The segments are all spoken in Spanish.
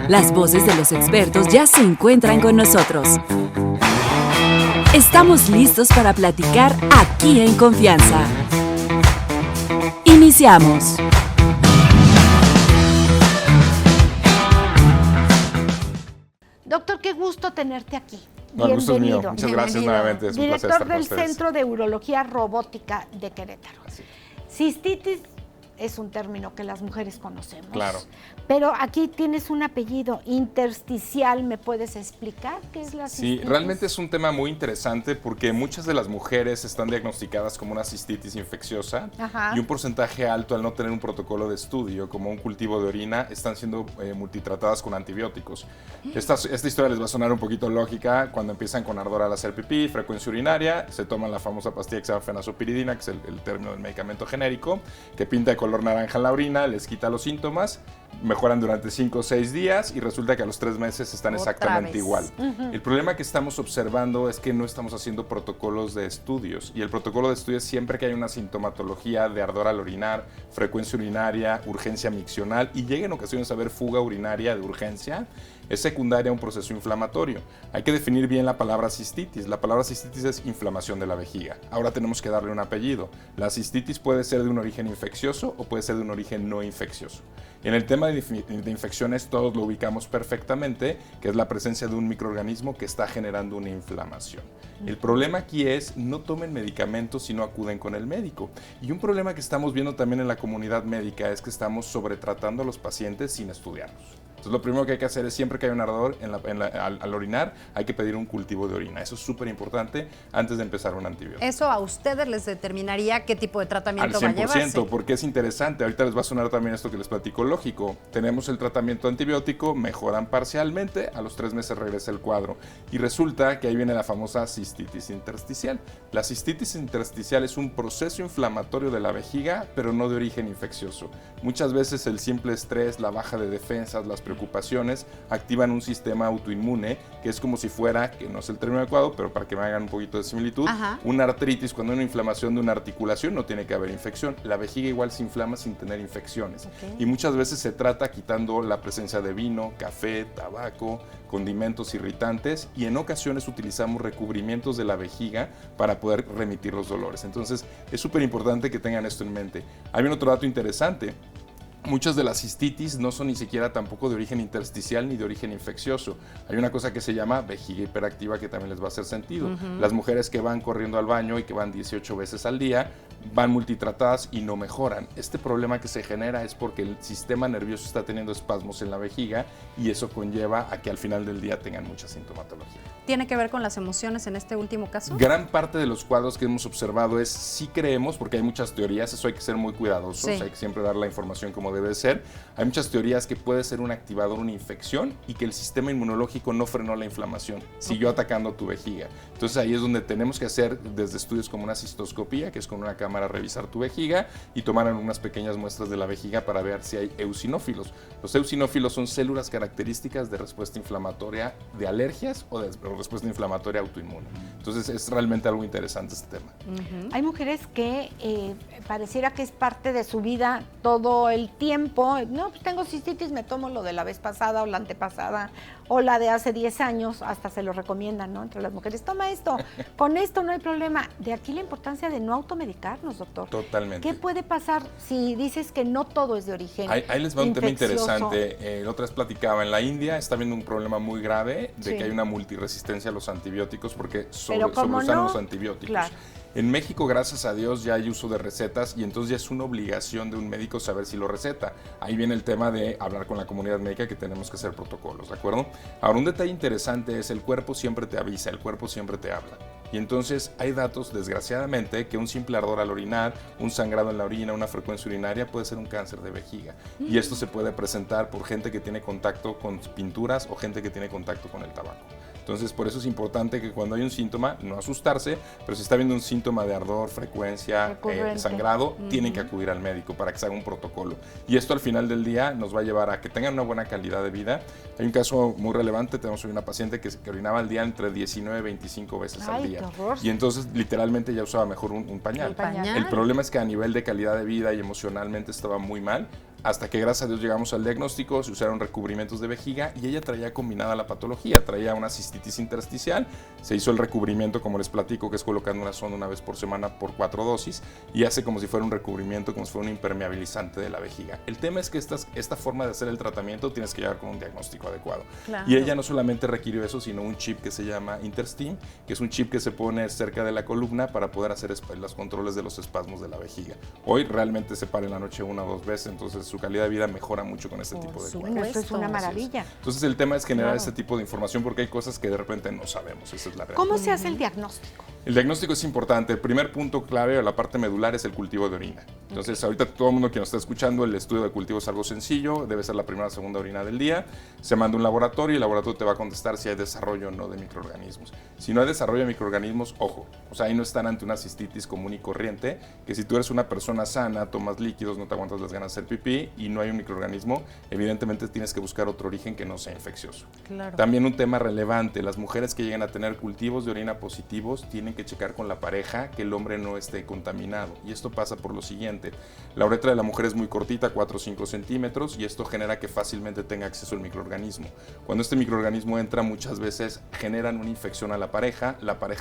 Las voces de los expertos ya se encuentran con nosotros. Estamos listos para platicar aquí en confianza. Iniciamos. Doctor, qué gusto tenerte aquí. No, el gusto es mío. Bienvenido. Muchas gracias nuevamente. Es un placer Director estar con del ustedes. Centro de Urología Robótica de Querétaro. Así. Cistitis es un término que las mujeres conocemos. Claro. Pero aquí tienes un apellido intersticial. ¿Me puedes explicar qué es la cistitis? Sí, realmente es un tema muy interesante porque muchas de las mujeres están diagnosticadas como una cistitis infecciosa. Ajá. Y un porcentaje alto, al no tener un protocolo de estudio como un cultivo de orina, están siendo multitratadas con antibióticos. Esta historia les va a sonar un poquito lógica cuando empiezan con ardor al hacer pipí, frecuencia urinaria, se toman la famosa pastilla que se llama fenazopiridina, que es el término del medicamento genérico, que pinta de color naranja en la orina, les quita los síntomas, mejoran durante 5 o 6 días y resulta que a los 3 meses están Otra exactamente vez. igual. El problema que estamos observando es que no estamos haciendo protocolos de estudios, y el protocolo de estudios siempre que hay una sintomatología de ardor al orinar, frecuencia urinaria, urgencia miccional y llega en ocasiones a haber fuga urinaria de urgencia, es secundaria a un proceso inflamatorio. Hay que definir bien la palabra cistitis. La palabra cistitis es inflamación de la vejiga. Ahora tenemos que darle un apellido. La cistitis puede ser de un origen infeccioso o puede ser de un origen no infeccioso. En el tema de infecciones todos lo ubicamos perfectamente, que es la presencia de un microorganismo que está generando una inflamación. El problema aquí es no tomen medicamentos si no acuden con el médico. Y un problema que estamos viendo también en la comunidad médica es que estamos sobretratando a los pacientes sin estudiarlos. Entonces, lo primero que hay que hacer es, siempre que hay un ardor al orinar, hay que pedir un cultivo de orina. Eso es súper importante antes de empezar un antibiótico. ¿Eso a ustedes les determinaría qué tipo de Al tratamiento va a llevar? 100%, porque es interesante. Ahorita les va a sonar también esto que les platico lógico. Tenemos el tratamiento antibiótico, mejoran parcialmente, a los 3 meses regresa el cuadro. Y resulta que ahí viene la famosa cistitis intersticial. La cistitis intersticial es un proceso inflamatorio de la vejiga, pero no de origen infeccioso. Muchas veces el simple estrés, la baja de defensas, las preocupaciones activan un sistema autoinmune que es como si fuera, que no es el término adecuado, pero para que me hagan un poquito de similitud, una artritis. Cuando hay una inflamación de una articulación no tiene que haber infección. La vejiga igual se inflama sin tener infecciones. Y muchas veces se trata quitando la presencia de vino, café, tabaco, condimentos irritantes, y en ocasiones utilizamos recubrimientos de la vejiga para poder remitir los dolores. Entonces es súper importante que tengan esto en mente. Hay un otro dato interesante. Muchas de las cistitis no son ni siquiera tampoco de origen intersticial ni de origen infeccioso. Hay una cosa que se llama vejiga hiperactiva que también les va a hacer sentido. Las mujeres que van corriendo al baño y que van 18 veces al día, van multitratadas y no mejoran. Este problema que se genera es porque el sistema nervioso está teniendo espasmos en la vejiga y eso conlleva a que al final del día tengan mucha sintomatología. ¿Tiene que ver con las emociones en este último caso? Gran parte de los cuadros que hemos observado es, sí creemos, porque hay muchas teorías, eso hay que ser muy cuidadosos, hay que siempre dar la información como debe ser. Hay muchas teorías que puede ser un activador, una infección, y que el sistema inmunológico no frenó la inflamación, siguió atacando tu vejiga. Entonces ahí es donde tenemos que hacer desde estudios como una cistoscopía, que es con una cámara revisar tu vejiga y tomar unas pequeñas muestras de la vejiga para ver si hay eosinófilos. Los eosinófilos son células características de respuesta inflamatoria de alergias o de respuesta inflamatoria autoinmune. Entonces es realmente algo interesante este tema. Hay mujeres que pareciera que es parte de su vida todo el tiempo. No, pues tengo cistitis, me tomo lo de la vez pasada o la antepasada o la de hace 10 años, hasta se lo recomiendan, ¿no? Entre las mujeres, toma esto, con esto no hay problema. De aquí la importancia de no automedicarnos, doctor. Totalmente. ¿Qué puede pasar si dices que no todo es de origen Ahí les va un tema infeccioso? interesante. La otra vez platicaba, en la India está habiendo un problema muy grave de que hay una multiresistencia a los antibióticos porque sobreusan los antibióticos. Claro. En México, gracias a Dios, ya hay uso de recetas y entonces ya es una obligación de un médico saber si lo receta. Ahí viene el tema de hablar con la comunidad médica que tenemos que hacer protocolos, ¿de acuerdo? Ahora, un detalle interesante es el cuerpo siempre te avisa, el cuerpo siempre te habla. Y entonces hay datos, desgraciadamente, que un simple ardor al orinar, un sangrado en la orina, una frecuencia urinaria puede ser un cáncer de vejiga. Y esto se puede presentar por gente que tiene contacto con pinturas o gente que tiene contacto con el tabaco. Entonces, por eso es importante que cuando hay un síntoma, no asustarse, pero si está viendo un síntoma de ardor, frecuencia, sangrado, tienen que acudir al médico para que se haga un protocolo. Y esto al final del día nos va a llevar a que tengan una buena calidad de vida. Hay un caso muy relevante, tenemos una paciente que orinaba al día entre 19 y 25 veces al día. Qué horror. Y entonces literalmente ya usaba mejor un pañal. El pañal. El problema es que a nivel de calidad de vida y emocionalmente estaba muy mal. hasta que gracias a Dios llegamos al diagnóstico, se usaron recubrimientos de vejiga y ella traía combinada la patología, traía una cistitis intersticial, se hizo el recubrimiento, como les platico, que es colocando una sonda una vez por semana por 4 dosis y hace como si fuera un recubrimiento, como si fuera un impermeabilizante de la vejiga. El tema es que esta forma de hacer el tratamiento tienes que llegar con un diagnóstico adecuado. Claro. Y ella no solamente requirió eso, sino un chip que se llama Interstim, que es un chip que se pone cerca de la columna para poder hacer los controles de los espasmos de la vejiga. Hoy realmente se para en la noche 1 o 2 veces, entonces su calidad de vida mejora mucho con este tipo de cuadros. Esto es una maravilla. Entonces el tema es generar este tipo de información porque hay cosas que de repente no sabemos, esa es la realidad. ¿Cómo se hace el diagnóstico? El diagnóstico es importante. El primer punto clave de la parte medular es el cultivo de orina. Entonces, ahorita todo el mundo que nos está escuchando, el estudio de cultivo es algo sencillo, debe ser la primera o segunda orina del día. Se manda a un laboratorio y el laboratorio te va a contestar si hay desarrollo o no de microorganismos. Si no hay desarrollo de microorganismos, ojo, o sea, ahí no están ante una cistitis común y corriente, que si tú eres una persona sana, tomas líquidos, no te aguantas las ganas de hacer pipí y no hay un microorganismo, evidentemente tienes que buscar otro origen que no sea infeccioso. Claro. También un tema relevante, las mujeres que llegan a tener cultivos de orina positivos tienen que checar con la pareja que el hombre no esté contaminado. Y esto pasa por lo siguiente, la uretra de la mujer es muy cortita, 4 o 5 centímetros, y esto genera que fácilmente tenga acceso al microorganismo. Cuando este microorganismo entra, muchas veces generan una infección a la pareja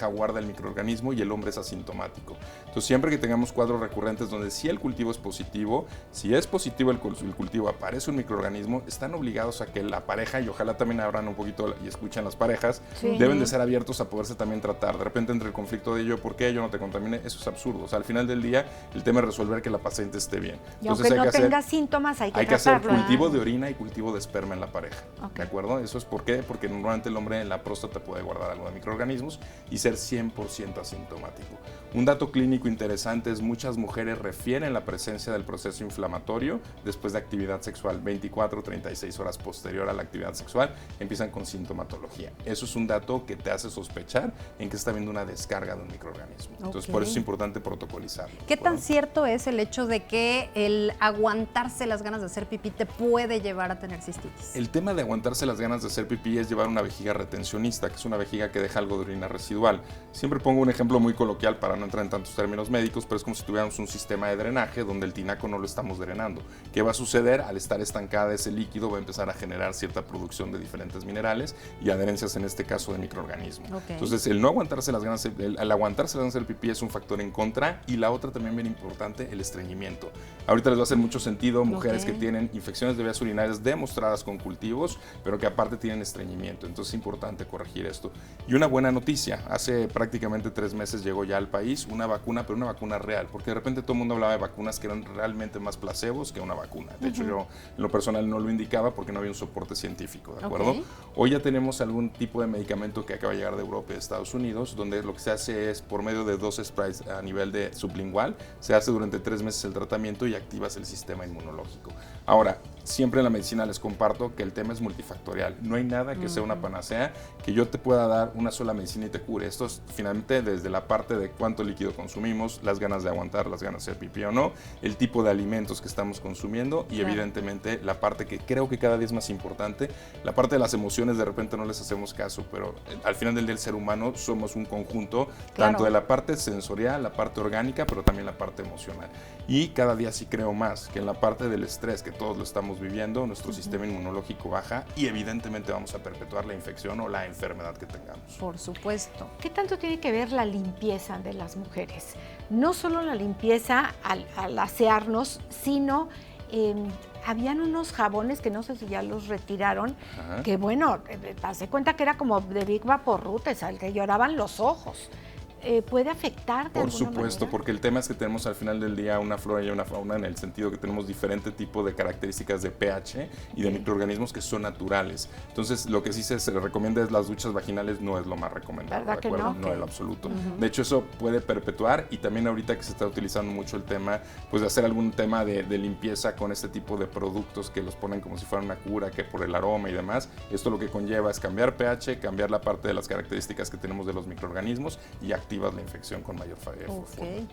guarda el microorganismo y el hombre es asintomático. Entonces, siempre que tengamos cuadros recurrentes donde si el cultivo es positivo, si es positivo el cultivo, aparece un microorganismo, están obligados a que la pareja, y ojalá también abran un poquito y escuchen las parejas, deben de ser abiertos a poderse también tratar. De repente entre el conflicto de yo, ¿por qué yo no te contaminé? Eso es absurdo. O sea, al final del día, el tema es resolver que la paciente esté bien. Y entonces, aunque no tenga síntomas, hay que hacer tratarlo. cultivo de orina y cultivo de esperma en la pareja. ¿De acuerdo? Eso es ¿por qué? Porque normalmente el hombre en la próstata puede guardar algo de microorganismos y ser 100% asintomático. Un dato clínico interesante es muchas mujeres refieren la presencia del proceso inflamatorio después de actividad sexual. 24 o 36 horas posterior a la actividad sexual empiezan con sintomatología. Eso es un dato que te hace sospechar en que está habiendo una descarga de un microorganismo. Entonces, por eso es importante protocolizarlo. ¿Qué tan cierto es el hecho de que el aguantarse las ganas de hacer pipí te puede llevar a tener cistitis? El tema de aguantarse las ganas de hacer pipí es llevar una vejiga retencionista, que es una vejiga que deja algo de orina residual. Siempre pongo un ejemplo muy coloquial para no entrar en tantos términos médicos, pero es como si tuviéramos un sistema de drenaje donde el tinaco no lo estamos drenando. ¿Qué va a suceder? Al estar estancada ese líquido va a empezar a generar cierta producción de diferentes minerales y adherencias, en este caso de microorganismos. Entonces, el no aguantarse las ganas, el aguantarse las ganas de hacer pipí es un factor en contra, y la otra también bien importante, el estreñimiento. Ahorita les va a hacer mucho sentido mujeres que tienen infecciones de vías urinarias demostradas con cultivos, pero que aparte tienen estreñimiento. Entonces es importante corregir esto. Y una buena noticia, hace prácticamente 3 meses llegó ya al país una vacuna, pero una vacuna real, porque de repente todo el mundo hablaba de vacunas que eran realmente más placebos que una vacuna. De hecho, yo en lo personal no lo indicaba porque no había un soporte científico, ¿de acuerdo? Hoy ya tenemos algún tipo de medicamento que acaba de llegar de Europa y de Estados Unidos, donde lo que se hace es por medio de 2 sprays a nivel de sublingual, se hace durante 3 meses el tratamiento y activas el sistema inmunológico. Ahora, siempre en la medicina les comparto que el tema es multifactorial. No hay nada que sea una panacea, que yo te pueda dar una sola medicina y te cure. Esto es finalmente desde la parte de cuánto líquido consumimos, las ganas de aguantar, las ganas de hacer pipí o no, el tipo de alimentos que estamos consumiendo y evidentemente la parte que creo que cada día es más importante, la parte de las emociones. De repente no les hacemos caso, pero al final del día el ser humano somos un conjunto, tanto de la parte sensorial, la parte orgánica, pero también la parte emocional. Y cada día sí creo más que en la parte del estrés, que todos lo estamos viviendo, nuestro sistema inmunológico baja y evidentemente vamos a perpetuar la infección o la enfermedad que tengamos. Por supuesto. ¿Qué tanto tiene que ver la limpieza de las mujeres? No solo la limpieza al asearnos, sino habían unos jabones que no sé si ya los retiraron, que bueno, pasé cuenta que era como de Big Vaporrut, al que lloraban los ojos. ¿Puede afectar de Por alguna supuesto, manera? porque el tema es que tenemos al final del día una flora y una fauna en el sentido que tenemos diferente tipo de características de pH y de microorganismos que son naturales. Entonces, lo que sí se recomienda es las duchas vaginales, no es lo más recomendable, ¿de acuerdo? No en lo absoluto. De hecho, eso puede perpetuar, y también ahorita que se está utilizando mucho el tema, pues de hacer algún tema de limpieza con este tipo de productos que los ponen como si fuera una cura, que por el aroma y demás, esto lo que conlleva es cambiar pH, cambiar la parte de las características que tenemos de los microorganismos y activar reactivas la infección con mayor forma,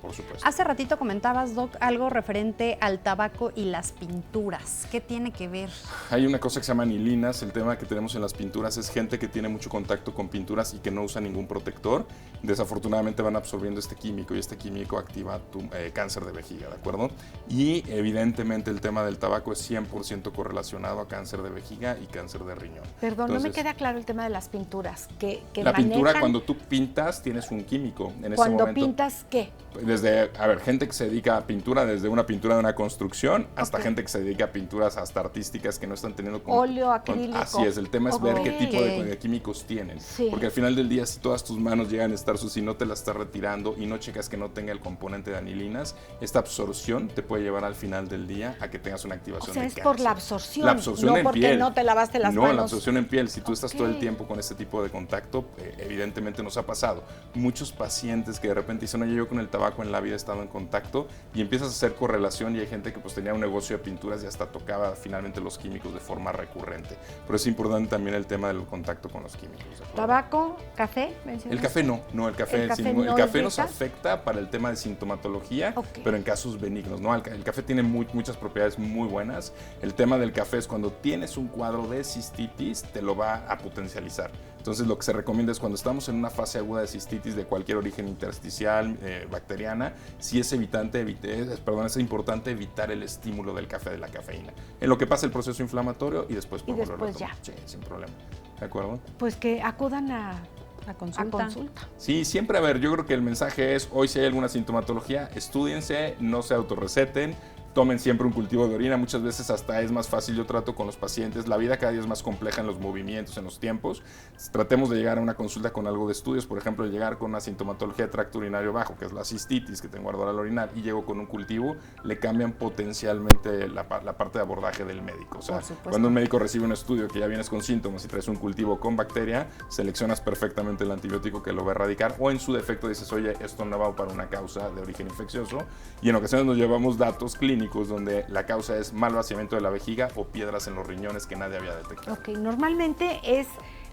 por supuesto. Hace ratito comentabas, Doc, algo referente al tabaco y las pinturas. ¿Qué tiene que ver? Hay una cosa que se llama anilinas. El tema que tenemos en las pinturas es gente que tiene mucho contacto con pinturas y que no usa ningún protector. Desafortunadamente van absorbiendo este químico y este químico activa tu cáncer de vejiga, ¿de acuerdo? Y evidentemente el tema del tabaco es 100% correlacionado a cáncer de vejiga y cáncer de riñón. Perdón, no me queda claro el tema de las pinturas. Que la pintura, manejan... cuando tú pintas, tienes un químico. En ese Cuando momento, pintas, ¿qué? Desde, gente que se dedica a pintura, desde una pintura de una construcción hasta gente que se dedica a pinturas hasta artísticas que no están teniendo... Óleo, acrílico. Así es, el tema es ver qué tipo de químicos tienen. Sí. Porque al final del día, si todas tus manos llegan a estar sucias y no te las estás retirando y no checas que no tenga el componente de anilinas, esta absorción te puede llevar al final del día a que tengas una activación de cáncer. Por la absorción. La absorción no en porque piel. no te lavaste las manos. No, la absorción en piel. Si tú estás todo el tiempo con este tipo de contacto, evidentemente nos ha pasado. Muchos pacientes que de repente dicen, oye, yo con el tabaco en la vida he estado en contacto, y empiezas a hacer correlación, y hay gente que pues tenía un negocio de pinturas y hasta tocaba finalmente los químicos de forma recurrente. Pero es importante también el tema del contacto con los químicos. ¿Tabaco? ¿Café? El café no. El café nos afecta para el tema de sintomatología, pero en casos benignos, ¿no? El café tiene muchas propiedades muy buenas. El tema del café es cuando tienes un cuadro de cistitis, te lo va a potencializar. Entonces lo que se recomienda es cuando estamos en una fase aguda de cistitis de cualquier origen intersticial, bacteriana, sí es importante evitar el estímulo del café, de la cafeína. En lo que pasa el proceso inflamatorio y después podemos volverlo a tomar. Sí, sin problema. ¿De acuerdo? Pues que acudan a consulta. Sí, siempre, yo creo que el mensaje es, hoy si hay alguna sintomatología, estúdiense, no se autorreceten, tomen siempre un cultivo de orina. Muchas veces hasta es más fácil, yo trato con los pacientes, la vida cada día es más compleja en los movimientos, en los tiempos. Tratemos de llegar a una consulta con algo de estudios, por ejemplo, llegar con una sintomatología de tracto urinario bajo, que es la cistitis, que tengo ardor al orinar, y llego con un cultivo, le cambian potencialmente la parte de abordaje del médico. O sea, cuando un médico recibe un estudio que ya vienes con síntomas y traes un cultivo con bacteria, seleccionas perfectamente el antibiótico que lo va a erradicar, o en su defecto dices, oye, esto no va para una causa de origen infeccioso, y en ocasiones nos llevamos datos clínicos donde la causa es mal vaciamiento de la vejiga o piedras en los riñones que nadie había detectado. Normalmente es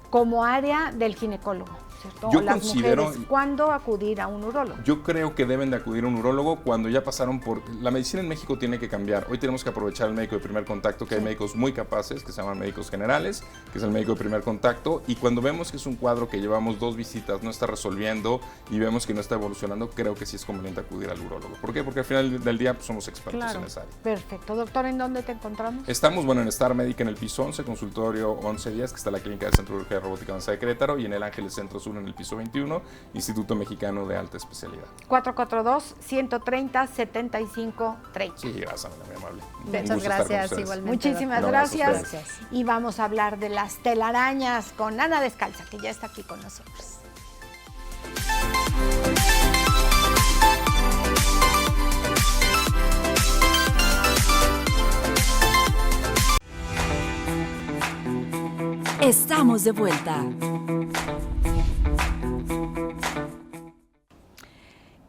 como área del ginecólogo, ¿cierto? Yo las considero... mujeres, ¿cuándo acudir a un urólogo? Yo creo que deben de acudir a un urólogo cuando ya pasaron por... La medicina en México tiene que cambiar. Hoy tenemos que aprovechar el médico de primer contacto, que hay médicos muy capaces, que se llaman médicos generales, que es el médico de primer contacto, y cuando vemos que es un cuadro que llevamos 2 visitas, no está resolviendo, y vemos que no está evolucionando, creo que sí es conveniente acudir al urólogo. ¿Por qué? Porque al final del día pues, somos expertos en esa área. Perfecto. Doctor, ¿en dónde te encontramos? Estamos, en Star Médica en el piso 11, consultorio 1110, que está la clínica del Centro de Urología Robótica Avanzada de Querétaro, y en el Ángeles Centro Sur en el piso 21, Instituto Mexicano de Alta Especialidad. 442-130-7530. Sí, gracias, muy amable. Muchas gracias, igualmente. Muchísimas gracias. Y vamos a hablar de las telarañas con Ana Descalza, que ya está aquí con nosotros. Estamos de vuelta.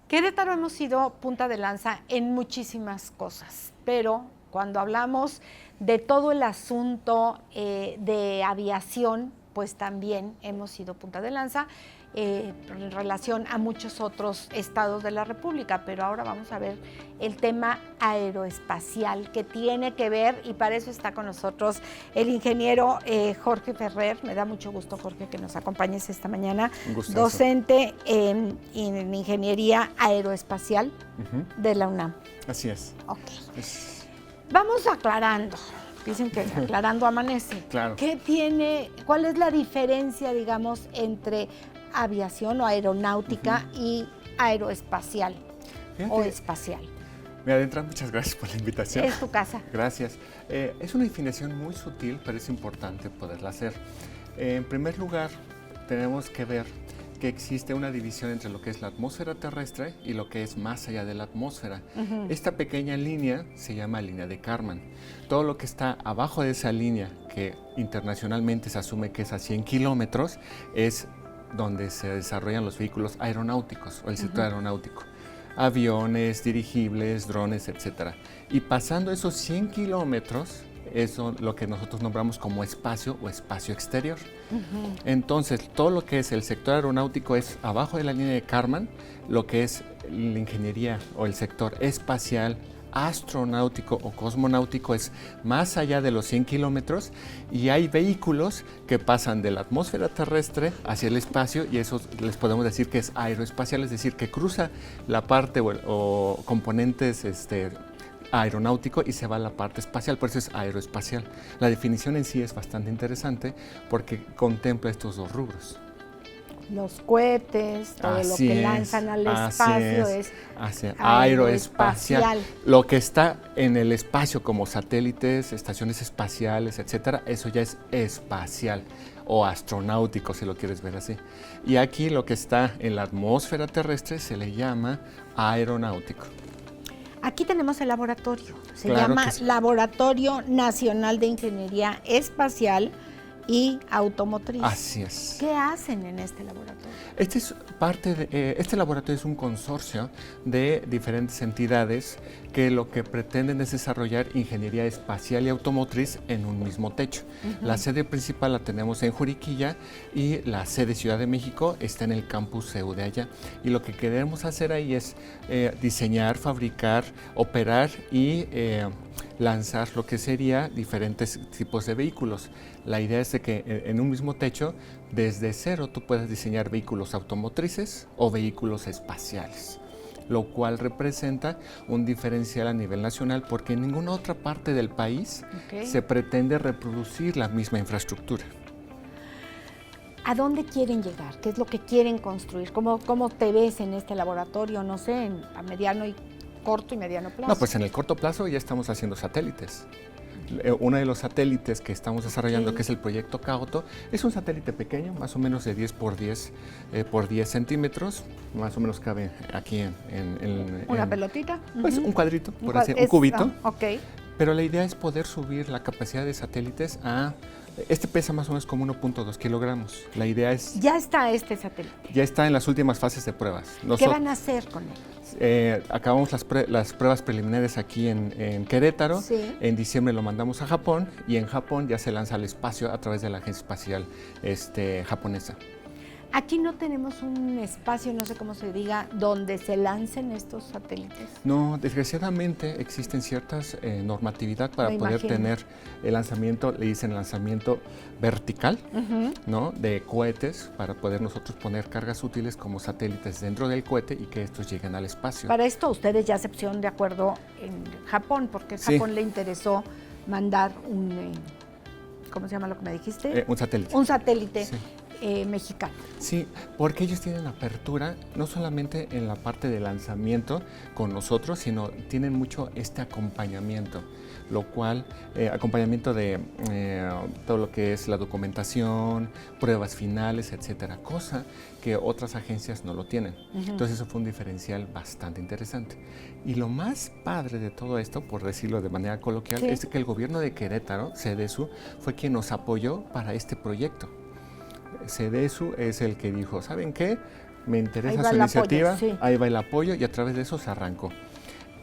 Querétaro hemos sido punta de lanza en muchísimas cosas, pero cuando hablamos de todo el asunto de aviación, pues también hemos sido punta de lanza en relación a muchos otros estados de la República, pero ahora vamos a ver el tema aeroespacial que tiene que ver, y para eso está con nosotros el ingeniero Jorge Ferrer. Me da mucho gusto, Jorge, que nos acompañes esta mañana, docente en Ingeniería Aeroespacial de la UNAM. Así es. Ok. Vamos aclarando. Dicen que aclarando amanece. Claro. ¿Cuál es la diferencia, digamos, entre aviación o aeronáutica y aeroespacial o espacial? Mira, de entrada, muchas gracias por la invitación. Es tu casa. Gracias. Es una definición muy sutil, pero es importante poderla hacer. En primer lugar, tenemos que ver que existe una división entre lo que es la atmósfera terrestre y lo que es más allá de la atmósfera. Esta pequeña línea se llama línea de Kármán. Todo lo que está abajo de esa línea, que internacionalmente se asume que es a 100 kilómetros, es donde se desarrollan los vehículos aeronáuticos o el sector aeronáutico. Aviones, dirigibles, drones, etc. Y pasando esos 100 kilómetros, es lo que nosotros nombramos como espacio o espacio exterior. Entonces, todo lo que es el sector aeronáutico es abajo de la línea de Kármán, lo que es la ingeniería o el sector espacial, astronáutico o cosmonáutico es más allá de los 100 kilómetros, y hay vehículos que pasan de la atmósfera terrestre hacia el espacio, y eso les podemos decir que es aeroespacial, es decir, que cruza la parte o componentes aeronáutico y se va a la parte espacial, por eso es aeroespacial. La definición en sí es bastante interesante porque contempla estos dos rubros. Los cohetes, todo lo que lanzan al espacio es aeroespacial. Lo que está en el espacio como satélites, estaciones espaciales, etcétera, eso ya es espacial o astronáutico, si lo quieres ver así. Y aquí lo que está en la atmósfera terrestre se le llama aeronáutico. Aquí tenemos el laboratorio, se llama Laboratorio Nacional de Ingeniería Espacial y Automotriz. Así es. ¿Qué hacen en este laboratorio? Este laboratorio es un consorcio de diferentes entidades que lo que pretenden es desarrollar ingeniería espacial y automotriz en un mismo techo. La sede principal la tenemos en Juriquilla y la sede Ciudad de México está en el campus CEU de allá. Y lo que queremos hacer ahí es diseñar, fabricar, operar y lanzar lo que sería diferentes tipos de vehículos. La idea es de que en un mismo techo, desde cero, tú puedes diseñar vehículos automotrices o vehículos espaciales, lo cual representa un diferencial a nivel nacional porque en ninguna otra parte del país se pretende reproducir la misma infraestructura. ¿A dónde quieren llegar? ¿Qué es lo que quieren construir? ¿Cómo te ves en este laboratorio? No sé, a mediano y corto y mediano plazo. No, pues en el corto plazo ya estamos haciendo satélites. Uno de los satélites que estamos desarrollando, que es el proyecto Caoto, es un satélite pequeño, más o menos de 10 por 10 por 10 centímetros, más o menos cabe aquí en ¿Una pelotita? Pues un cuadrito, por así, un cubito. Ok. Pero la idea es poder subir la capacidad de satélites a... Este pesa más o menos como 1.2 kilogramos. La idea es... Ya está este satélite. Ya está en las últimas fases de pruebas. ¿Qué van a hacer con él? Acabamos las pruebas preliminares aquí en Querétaro. Sí. En diciembre lo mandamos a Japón y en Japón ya se lanza al espacio a través de la Agencia Espacial japonesa. Aquí no tenemos un espacio, no sé cómo se diga, donde se lancen estos satélites. No, desgraciadamente existen ciertas normatividad para poder tener el lanzamiento, le dicen lanzamiento vertical, ¿no? De cohetes, para poder nosotros poner cargas útiles como satélites dentro del cohete y que estos lleguen al espacio. Para esto ustedes ya se pusieron de acuerdo en Japón, porque a Japón le interesó mandar un, ¿cómo se llama lo que me dijiste? Un satélite. Un satélite. Sí. Mexicano. Sí, porque ellos tienen apertura no solamente en la parte de lanzamiento con nosotros, sino tienen mucho este acompañamiento, lo cual, acompañamiento de todo lo que es la documentación, pruebas finales, etcétera, cosa que otras agencias no lo tienen. Entonces eso fue un diferencial bastante interesante. Y lo más padre de todo esto, por decirlo de manera coloquial, es que el gobierno de Querétaro, CEDESU, fue quien nos apoyó para este proyecto. CEDESU es el que dijo, ¿saben qué? Me interesa su iniciativa, ahí va el apoyo, y a través de eso se arrancó.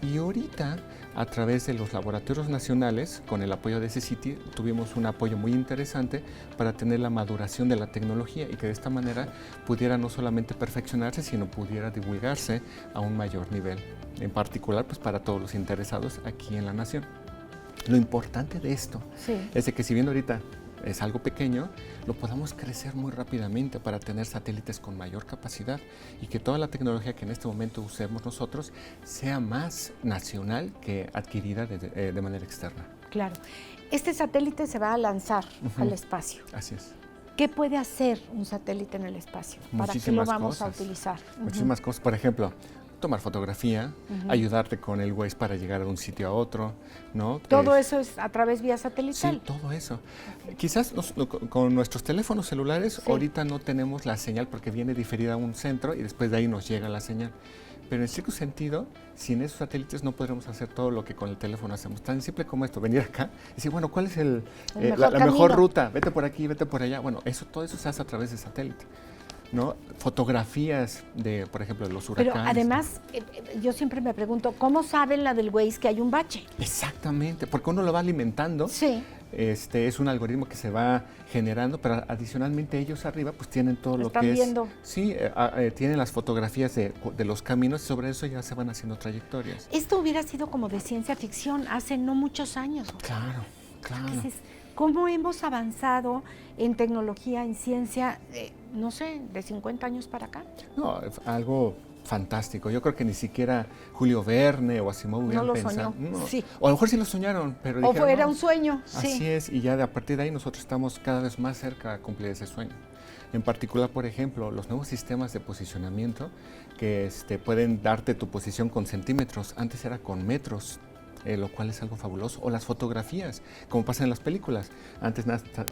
Y ahorita, a través de los laboratorios nacionales, con el apoyo de CECITI, tuvimos un apoyo muy interesante para tener la maduración de la tecnología y que de esta manera pudiera no solamente perfeccionarse, sino pudiera divulgarse a un mayor nivel, en particular pues para todos los interesados aquí en la nación. Lo importante de esto es de que si bien ahorita es algo pequeño, lo podamos crecer muy rápidamente para tener satélites con mayor capacidad y que toda la tecnología que en este momento usemos nosotros sea más nacional que adquirida de manera externa. Claro. Este satélite se va a lanzar al espacio. Así es. ¿Qué puede hacer un satélite en el espacio? ¿Para qué lo vamos a utilizar? Muchísimas cosas. Por ejemplo, tomar fotografía, ayudarte con el Waze para llegar de un sitio a otro, ¿no? ¿Todo eso es a través vía satelital? Sí, todo eso. Quizás con nuestros teléfonos celulares ahorita no tenemos la señal porque viene diferida a un centro y después de ahí nos llega la señal. Pero en cierto sentido, sin esos satélites no podremos hacer todo lo que con el teléfono hacemos. Tan simple como esto, venir acá y decir, bueno, ¿cuál es la mejor ruta? Vete por aquí, vete por allá. Bueno, todo eso se hace a través de satélite. ¿no? Fotografías de, por ejemplo, de los huracanes. Pero además, yo siempre me pregunto, ¿cómo saben la del Waze que hay un bache? Exactamente, porque uno lo va alimentando. Sí. Es un algoritmo que se va generando, pero adicionalmente ellos arriba pues tienen todo lo que es... Están viendo. Sí, tienen las fotografías de los caminos y sobre eso ya se van haciendo trayectorias. Esto hubiera sido como de ciencia ficción hace no muchos años. Claro, claro. Entonces, ¿cómo hemos avanzado en tecnología, en ciencia, no sé, de 50 años para acá? No, algo fantástico. Yo creo que ni siquiera Julio Verne o Asimov hubieran lo pensado. soñó, No. sí. O a lo mejor sí lo soñaron, pero O dijeron, era no. un sueño, Así sí. es, y ya a partir de ahí nosotros estamos cada vez más cerca de cumplir ese sueño. En particular, por ejemplo, los nuevos sistemas de posicionamiento que pueden darte tu posición con centímetros, antes era con metros, lo cual es algo fabuloso. O las fotografías, como pasa en las películas. Antes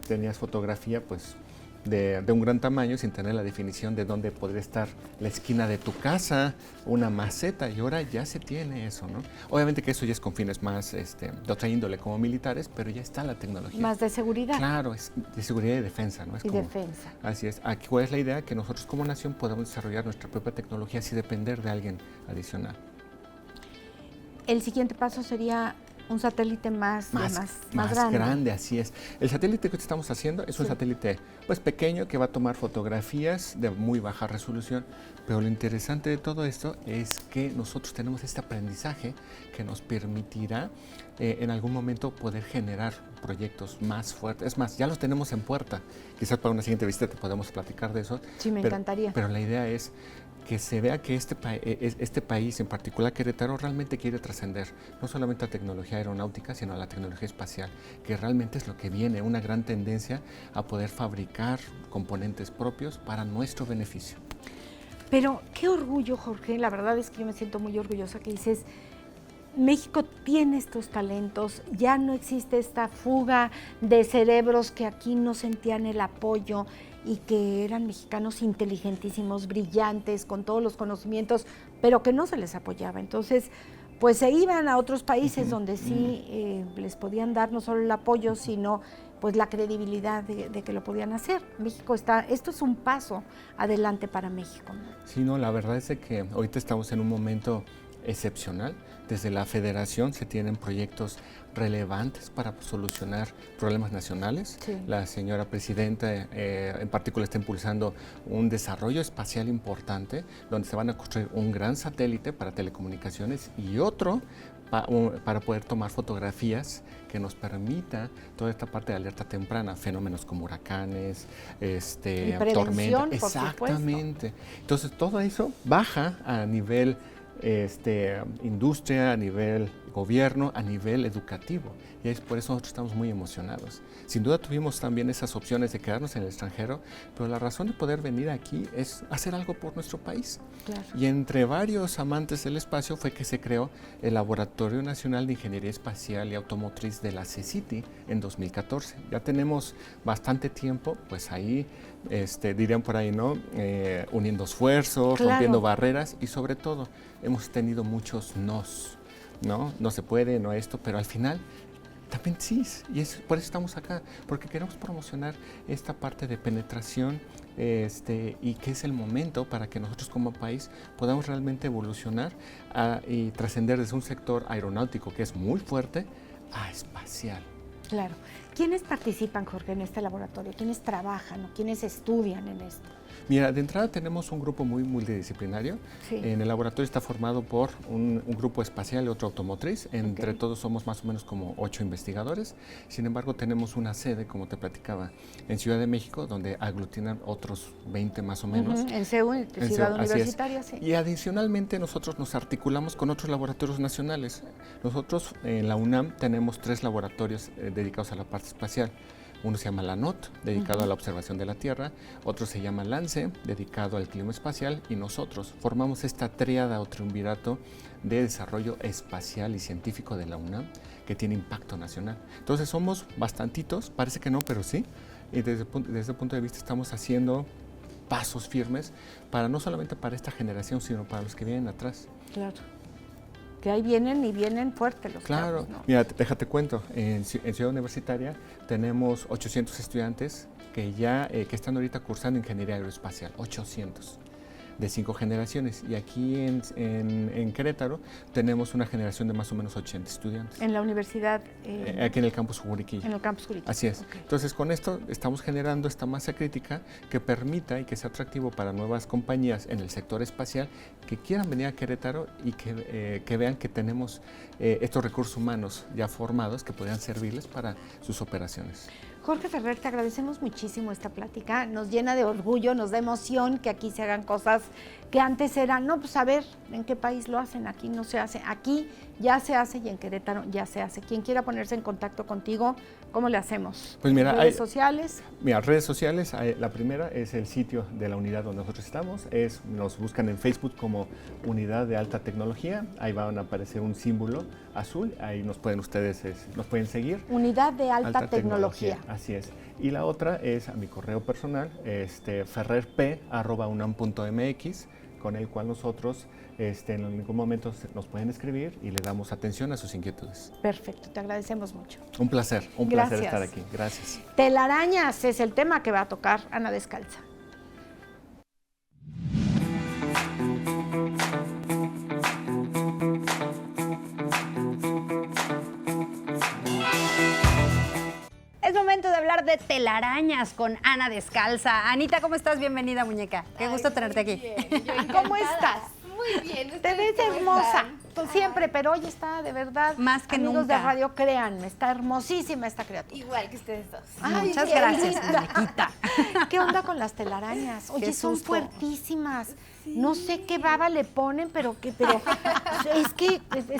tenías fotografía pues de un gran tamaño sin tener la definición de dónde podría estar la esquina de tu casa, una maceta, y ahora ya se tiene eso, ¿no? Obviamente que eso ya es con fines más de otra índole como militares, pero ya está la tecnología. Más de seguridad. Claro, es de seguridad y defensa, ¿no? Es Y como, defensa. Así es. Aquí, ¿cuál es la idea? Que nosotros como nación podamos desarrollar nuestra propia tecnología sin depender de alguien adicional. El siguiente paso sería un satélite más grande, así es. El satélite que estamos haciendo es un satélite pues pequeño que va a tomar fotografías de muy baja resolución, pero lo interesante de todo esto es que nosotros tenemos este aprendizaje que nos permitirá en algún momento poder generar proyectos más fuertes. Es más, ya los tenemos en puerta. Quizás para una siguiente visita te podemos platicar de eso. Sí, me encantaría. Pero la idea es que se vea que este país, en particular Querétaro, realmente quiere trascender no solamente a tecnología aeronáutica, sino a la tecnología espacial, que realmente es lo que viene, una gran tendencia a poder fabricar componentes propios para nuestro beneficio. Pero qué orgullo, Jorge, la verdad es que yo me siento muy orgullosa que dices, México tiene estos talentos, ya no existe esta fuga de cerebros que aquí no sentían el apoyo y que eran mexicanos inteligentísimos, brillantes, con todos los conocimientos, pero que no se les apoyaba. Entonces, pues se iban a otros países donde sí les podían dar no solo el apoyo, sino pues la credibilidad de que lo podían hacer. México esto es un paso adelante para México, ¿no? Sí, no, la verdad es que ahorita estamos en un momento excepcional. Desde la federación se tienen proyectos relevantes para solucionar problemas nacionales. Sí. La señora presidenta en particular está impulsando un desarrollo espacial importante donde se van a construir un gran satélite para telecomunicaciones y otro para poder tomar fotografías que nos permita toda esta parte de alerta temprana, fenómenos como huracanes, tormentas. Exactamente. Entonces todo eso baja a nivel industria, a nivel gobierno, a nivel educativo. Y es por eso nosotros estamos muy emocionados. Sin duda tuvimos también esas opciones de quedarnos en el extranjero, pero la razón de poder venir aquí es hacer algo por nuestro país. Claro. Y entre varios amantes del espacio fue que se creó el Laboratorio Nacional de Ingeniería Espacial y Automotriz de la CECITI en 2014. Ya tenemos bastante tiempo, pues ahí, dirían por ahí, ¿no? Uniendo esfuerzos, Claro. rompiendo barreras y sobre todo hemos tenido muchos nos, ¿no? No se puede, no esto, pero al final también sí, y por eso estamos acá, porque queremos promocionar esta parte de penetración y que es el momento para que nosotros como país podamos realmente evolucionar y trascender desde un sector aeronáutico que es muy fuerte a espacial. Claro. ¿Quiénes participan, Jorge, en este laboratorio? ¿Quiénes trabajan o quiénes estudian en esto? Mira, de entrada tenemos un grupo muy multidisciplinario. Sí. En el laboratorio está formado por un grupo espacial y otro automotriz. Entre todos somos más o menos como 8 investigadores. Sin embargo, tenemos una sede, como te platicaba, en Ciudad de México, donde aglutinan otros 20 más o menos. En CEU, Ciudad Universitaria, sí. Y adicionalmente nosotros nos articulamos con otros laboratorios nacionales. Nosotros en la UNAM tenemos 3 laboratorios dedicados a la parte espacial. Uno se llama LANOT, dedicado a la observación de la Tierra, otro se llama LANCE, dedicado al clima espacial, y nosotros formamos esta tríada o triunvirato de desarrollo espacial y científico de la UNAM, que tiene impacto nacional. Entonces somos bastantitos, parece que no, pero sí, y desde el punto de vista estamos haciendo pasos firmes para no solamente para esta generación, sino para los que vienen atrás. Claro. Que ahí vienen y vienen fuertes los Claro, chavos, ¿no? mira, déjate cuento, en Ciudad Universitaria tenemos 800 estudiantes que que están ahorita cursando ingeniería aeroespacial, 800. De 5 generaciones, y aquí en Querétaro tenemos una generación de más o menos 80 estudiantes. En la universidad. Aquí en el campus Juriquilla. En el campus Juriquilla. Así es. Okay. Entonces, con esto estamos generando esta masa crítica que permita y que sea atractivo para nuevas compañías en el sector espacial que quieran venir a Querétaro y que vean que tenemos estos recursos humanos ya formados que podrían servirles para sus operaciones. Jorge Ferrer, te agradecemos muchísimo esta plática, nos llena de orgullo, nos da emoción que aquí se hagan cosas que antes eran, no, pues a ver en qué país lo hacen, aquí no se hace, aquí ya se hace y en Querétaro ya se hace. Quien quiera ponerse en contacto contigo, ¿cómo le hacemos? Pues mira, ¿redes sociales? Mira, redes sociales, la primera es el sitio de la unidad donde nosotros estamos, nos buscan en Facebook como Unidad de Alta Tecnología, ahí van a aparecer un símbolo azul, ahí nos pueden seguir. Unidad de Alta Tecnología. Así es. Y la otra es a mi correo personal, ferrerp@unam.mx, con el cual nosotros en ningún momento nos pueden escribir y le damos atención a sus inquietudes. Perfecto, te agradecemos mucho. Un placer Gracias. estar aquí. Gracias. Telarañas es el tema que va a tocar Ana Descalza. Es momento de hablar de telarañas con Ana Descalza. Anita, ¿cómo estás? Bienvenida, muñeca. Qué gusto tenerte aquí. ¿Cómo estás? Muy bien. Te ves hermosa, tú siempre, pero hoy está de verdad. Más que amigos nunca. de radio, créanme, está hermosísima esta criatura. Igual que ustedes dos. Ay, Muchas qué gracias, linda. muñequita. ¿Qué onda con las telarañas? Oye, Qué son susto. fuertísimas. No sé qué baba le ponen, pero es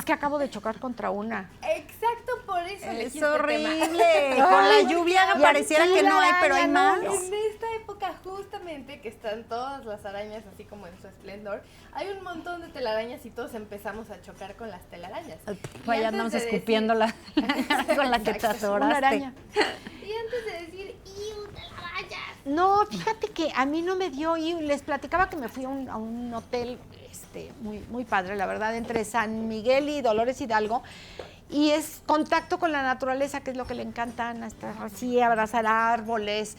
que acabo de chocar contra una. Exacto, por eso Es elegí este horrible. tema. Con la Ay, lluvia y pareciera aquí que no la hay, pero hay araña, más. ¿no? En esta época justamente que están todas las arañas así como en su esplendor, hay un montón de telarañas y todos empezamos a chocar con las telarañas. Pues Y ya antes andamos de escupiendo con la que te Exacto, atoraste. Una araña. Y antes de decir, ¡iu, telarañas! No, fíjate que a mí no me dio, y les platicaba que me fui a un hotel muy, muy padre, la verdad, entre San Miguel y Dolores Hidalgo, y es contacto con la naturaleza, que es lo que le encantan, hasta así, abrazar árboles,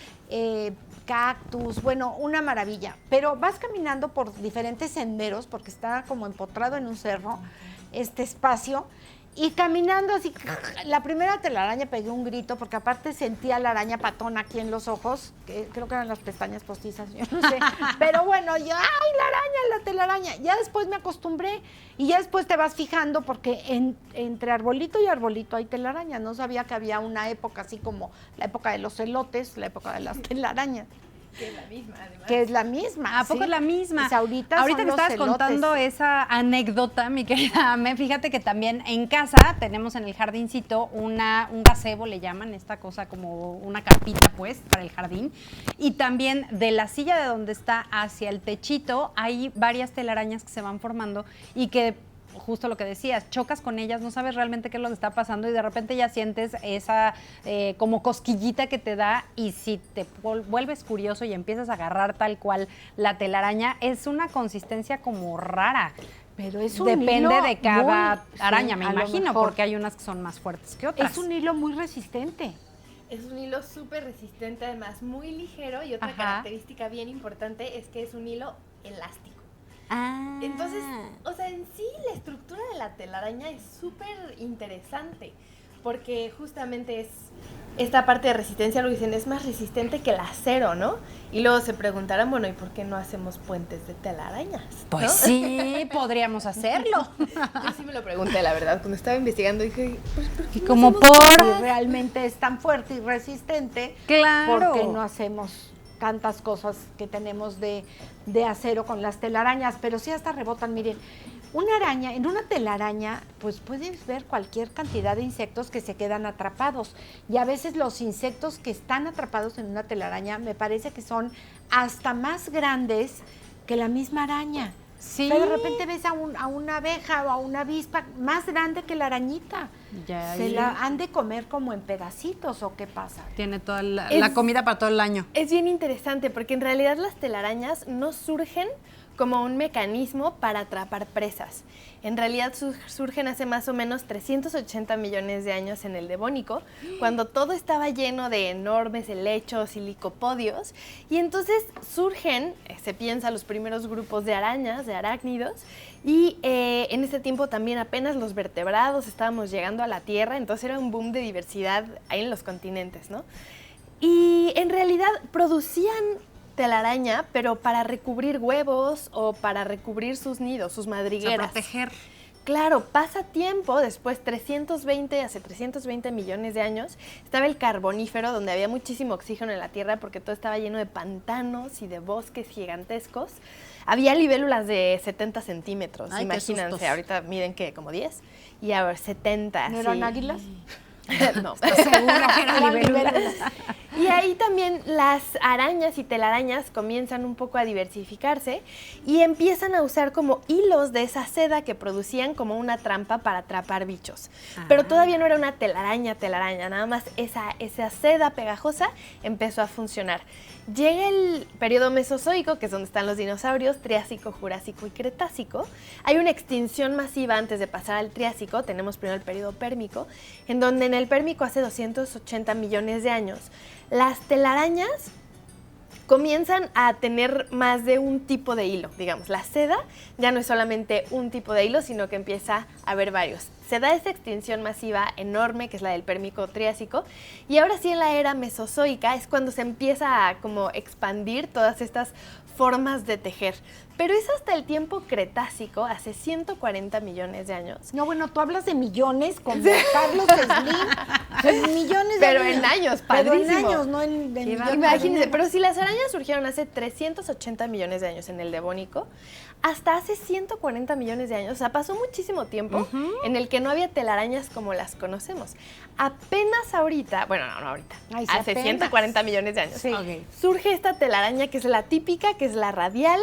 cactus, bueno, una maravilla. Pero vas caminando por diferentes senderos, porque está como empotrado en un cerro, este espacio, y caminando así, la primera telaraña pegué un grito, porque aparte sentía la araña patona aquí en los ojos, que creo que eran las pestañas postizas, yo no sé, pero bueno, yo, ¡ay, la araña, la telaraña! Ya después me acostumbré, y ya después te vas fijando, porque entre arbolito y arbolito hay telarañas, no sabía que había una época así como la época de los elotes, la época de las telarañas. Que es la misma, además. Que es la misma. ¿A poco sí. es la misma? Pues ahorita que son los estabas elotes. contando esa anécdota, mi querida Ame, fíjate que también en casa tenemos en el jardincito un gazebo, le llaman, esta cosa como una carpita, pues, para el jardín. Y también de la silla de donde está hacia el techito hay varias telarañas que se van formando y que, justo lo que decías, chocas con ellas, no sabes realmente qué es lo que está pasando y de repente ya sientes esa como cosquillita que te da, y si te vuelves curioso y empiezas a agarrar tal cual la telaraña, es una consistencia como rara. Pero es un Depende hilo de cada muy- araña, sí, me a lo imagino, mejor. porque hay unas que son más fuertes que otras. Es un hilo muy resistente. Es un hilo súper resistente, además muy ligero, y otra Ajá. característica bien importante es que es un hilo elástico. Ah. Entonces, o sea, en sí la estructura de la telaraña es súper interesante, porque justamente es esta parte de resistencia, lo dicen, es más resistente que el acero, ¿no? Y luego se preguntarán, bueno, ¿y por qué no hacemos puentes de telarañas? Pues ¿no? sí, podríamos hacerlo. Yo sí me lo pregunté, la verdad, cuando estaba investigando dije, pues, ¿por qué Y no como hacemos por... Si realmente es tan fuerte y resistente, Claro. ¿por qué no hacemos tantas cosas que tenemos de acero con las telarañas? Pero sí hasta rebotan, miren. Una araña, en una telaraña, pues puedes ver cualquier cantidad de insectos que se quedan atrapados. Y a veces los insectos que están atrapados en una telaraña me parece que son hasta más grandes que la misma araña. Sí. Pero de repente ves a una abeja o a una avispa más grande que la arañita. Ya, ¿Se ya. la han de comer como en pedacitos o qué pasa? Tiene toda la Es- comida para todo el año. Es bien interesante porque en realidad las telarañas no surgen como un mecanismo para atrapar presas. En realidad surgen hace más o menos 380 millones de años en el Devónico, cuando todo estaba lleno de enormes helechos y licopodios, y entonces surgen, se piensa, los primeros grupos de arañas, de arácnidos, y en ese tiempo también apenas los vertebrados estábamos llegando a la Tierra, entonces era un boom de diversidad ahí en los continentes, ¿no? Y en realidad producían telaraña, pero para recubrir huevos o para recubrir sus nidos, sus madrigueras. Para proteger. Claro, pasa tiempo, después hace 320 millones de años, estaba el Carbonífero, donde había muchísimo oxígeno en la Tierra porque todo estaba lleno de pantanos y de bosques gigantescos. Había libélulas de 70 centímetros, Ay, imagínense, ahorita miden que como 10 y ahora 70. ¿No eran águilas? No. Seguro que eran libélulas. Y ahí también las arañas y telarañas comienzan un poco a diversificarse y empiezan a usar como hilos de esa seda que producían como una trampa para atrapar bichos. Pero todavía no era una telaraña, nada más esa seda pegajosa empezó a funcionar. Llega el periodo Mesozoico, que es donde están los dinosaurios, Triásico, Jurásico y Cretácico. Hay una extinción masiva antes de pasar al Triásico, tenemos primero el periodo Pérmico, en donde en el Pérmico hace 280 millones de años, las telarañas comienzan a tener más de un tipo de hilo, digamos. La seda ya no es solamente un tipo de hilo, sino que empieza a haber varios. Se da esa extinción masiva enorme, que es la del Pérmico Triásico, y ahora sí en la era Mesozoica es cuando se empieza a como expandir todas estas formas de tejer. Pero es hasta el tiempo Cretácico, hace 140 millones de años. No, bueno, tú hablas de millones, como Carlos Slim. Millones de Pero años. en años, Pero padrísimo. en años, no en millones. Imagínense, pero si las arañas surgieron hace 380 millones de años en el Devónico, hasta hace 140 millones de años, o sea, pasó muchísimo tiempo en el que no había telarañas como las conocemos. Apenas ahorita, bueno, no ahorita, Ay, sí, hace apenas. 140 millones de años, Sí. Ok. surge esta telaraña que es la típica, que es la radial,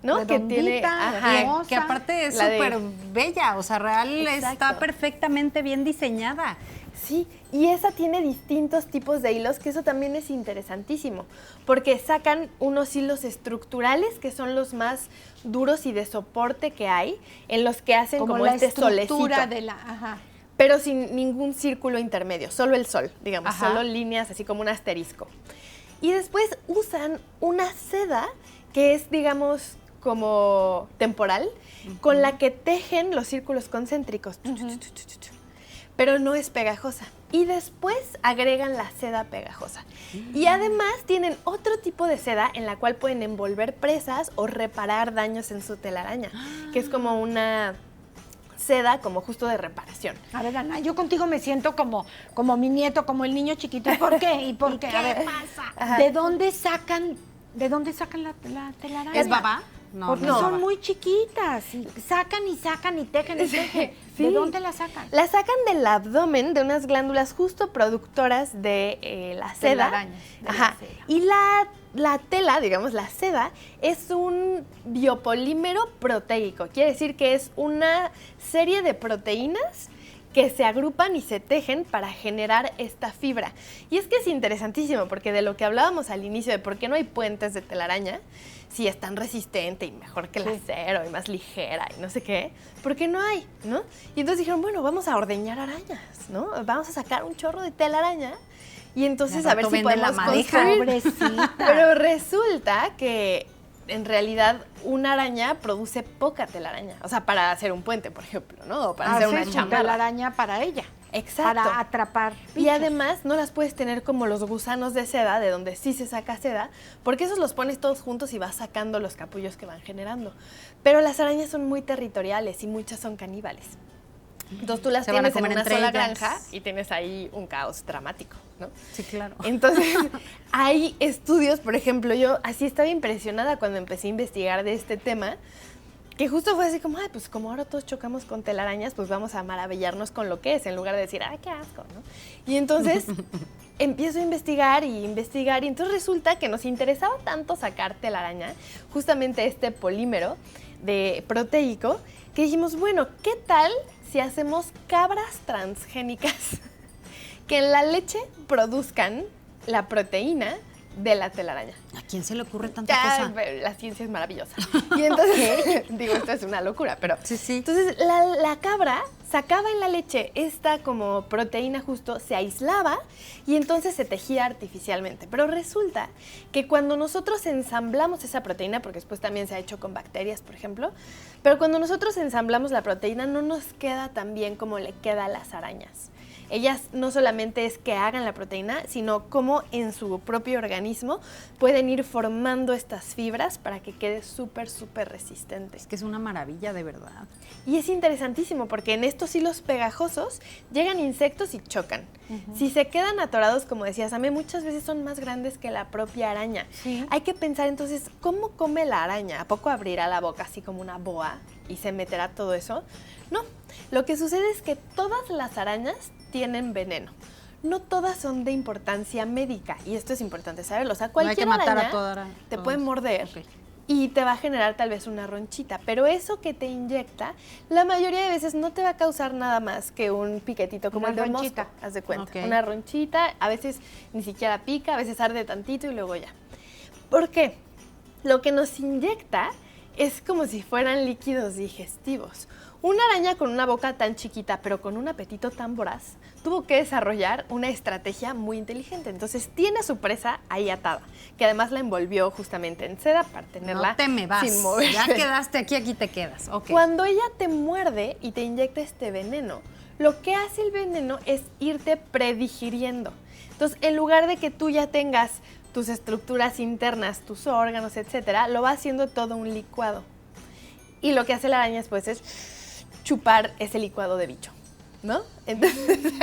¿no? Que tiene, Redondita, Que aparte es La de- súper bella, o sea, real Exacto. está perfectamente bien diseñada. Sí, y esa tiene distintos tipos de hilos, que eso también es interesantísimo, porque sacan unos hilos estructurales que son los más duros y de soporte que hay, en los que hacen como la este solecito, estructura de la... Ajá. pero sin ningún círculo intermedio, solo el sol, digamos, Ajá. solo líneas así como un asterisco. Y después usan una seda que es, digamos, como temporal, con la que tejen los círculos concéntricos. Pero no es pegajosa. Y después agregan la seda pegajosa. Y además tienen otro tipo de seda en la cual pueden envolver presas o reparar daños en su telaraña, que es como una seda como justo de reparación. A ver, Ana, yo contigo me siento como mi nieto, como el niño chiquito. ¿Y por qué? ¿Y por qué? A ver, Ajá. ¿de dónde sacan la telaraña? ¿Es babá? No, Porque no es son babá. muy chiquitas. Y sacan y sacan y tejen y tejen. Sí. ¿De dónde la sacan? La sacan del abdomen de unas glándulas justo productoras de la seda. Telarañas, de la Ajá. seda. Y la tela, digamos, la seda, es un biopolímero proteico. Quiere decir que es una serie de proteínas que se agrupan y se tejen para generar esta fibra. Y es que es interesantísimo, porque de lo que hablábamos al inicio de por qué no hay puentes de telaraña, si es tan resistente y mejor que el acero y más ligera y no sé qué, ¿por qué no hay? ¿No? Y entonces dijeron, bueno, vamos a ordeñar arañas, ¿no? Vamos a sacar un chorro de telaraña y entonces De a ver rato si venden la podemos madeja. construir. Pobrecita. Pero resulta que en realidad una araña produce poca telaraña, o sea, para hacer un puente, por ejemplo, ¿no? O para hacer una Hace su chamarra. telaraña para ella. Exacto. Para atrapar Y bichos. además no las puedes tener como los gusanos de seda, de donde sí se saca seda, porque esos los pones todos juntos y vas sacando los capullos que van generando. Pero las arañas son muy territoriales y muchas son caníbales. Entonces tú las Se van a tienes en comer una entre sola ellas. granja y tienes ahí un caos dramático, ¿no? Sí, claro. Entonces, hay estudios, por ejemplo, yo así estaba impresionada cuando empecé a investigar de este tema, que justo fue así como, ay, pues como ahora todos chocamos con telarañas, pues vamos a maravillarnos con lo que es, en lugar de decir, ay, qué asco, ¿no? Y entonces empiezo a investigar, y entonces resulta que nos interesaba tanto sacar telaraña, justamente este polímero de proteico, que dijimos, bueno, ¿qué tal si hacemos cabras transgénicas que en la leche produzcan la proteína de la telaraña. ¿A quién se le ocurre tanta cosa? La ciencia es maravillosa. Y entonces, digo, esto es una locura, pero... Sí, sí. Entonces, la cabra sacaba en la leche esta como proteína justo, se aislaba y entonces se tejía artificialmente. Pero resulta que cuando nosotros ensamblamos esa proteína, porque después también se ha hecho con bacterias, por ejemplo, pero cuando nosotros ensamblamos la proteína no nos queda tan bien como le queda a las arañas. Ellas no solamente es que hagan la proteína, sino cómo en su propio organismo pueden ir formando estas fibras para que quede súper, súper resistente. Es que es una maravilla, de verdad. Y es interesantísimo porque en estos hilos pegajosos llegan insectos y chocan. Si se quedan atorados, como decías, a mí muchas veces son más grandes que la propia araña. Sí. Hay que pensar entonces, ¿cómo come la araña? ¿A poco abrirá la boca así como una boa y se meterá todo eso? No, lo que sucede es que todas las arañas tienen veneno. No todas son de importancia médica y esto es importante saberlo. O sea, No hay que cualquier matar a araña toda araña. te puede morder Ok. y te va a generar tal vez una ronchita, pero eso que te inyecta, la mayoría de veces no te va a causar nada más que un piquetito como Una el de ronchita. mosco, haz de cuenta. Ok. Una ronchita, a veces ni siquiera pica, a veces arde tantito y luego ya. ¿Por qué? Lo que nos inyecta es como si fueran líquidos digestivos. Una araña con una boca tan chiquita, pero con un apetito tan voraz, tuvo que desarrollar una estrategia muy inteligente. Entonces tiene a su presa ahí atada, que además la envolvió justamente en seda para tenerla No te me vas. sin moverse. Ya quedaste aquí te quedas. Ok. Cuando ella te muerde y te inyecta este veneno, lo que hace el veneno es irte predigiriendo. Entonces, en lugar de que tú ya tengas tus estructuras internas, tus órganos, etcétera, lo va haciendo todo un licuado. Y lo que hace la araña después es chupar ese licuado de bicho, ¿no? Entonces,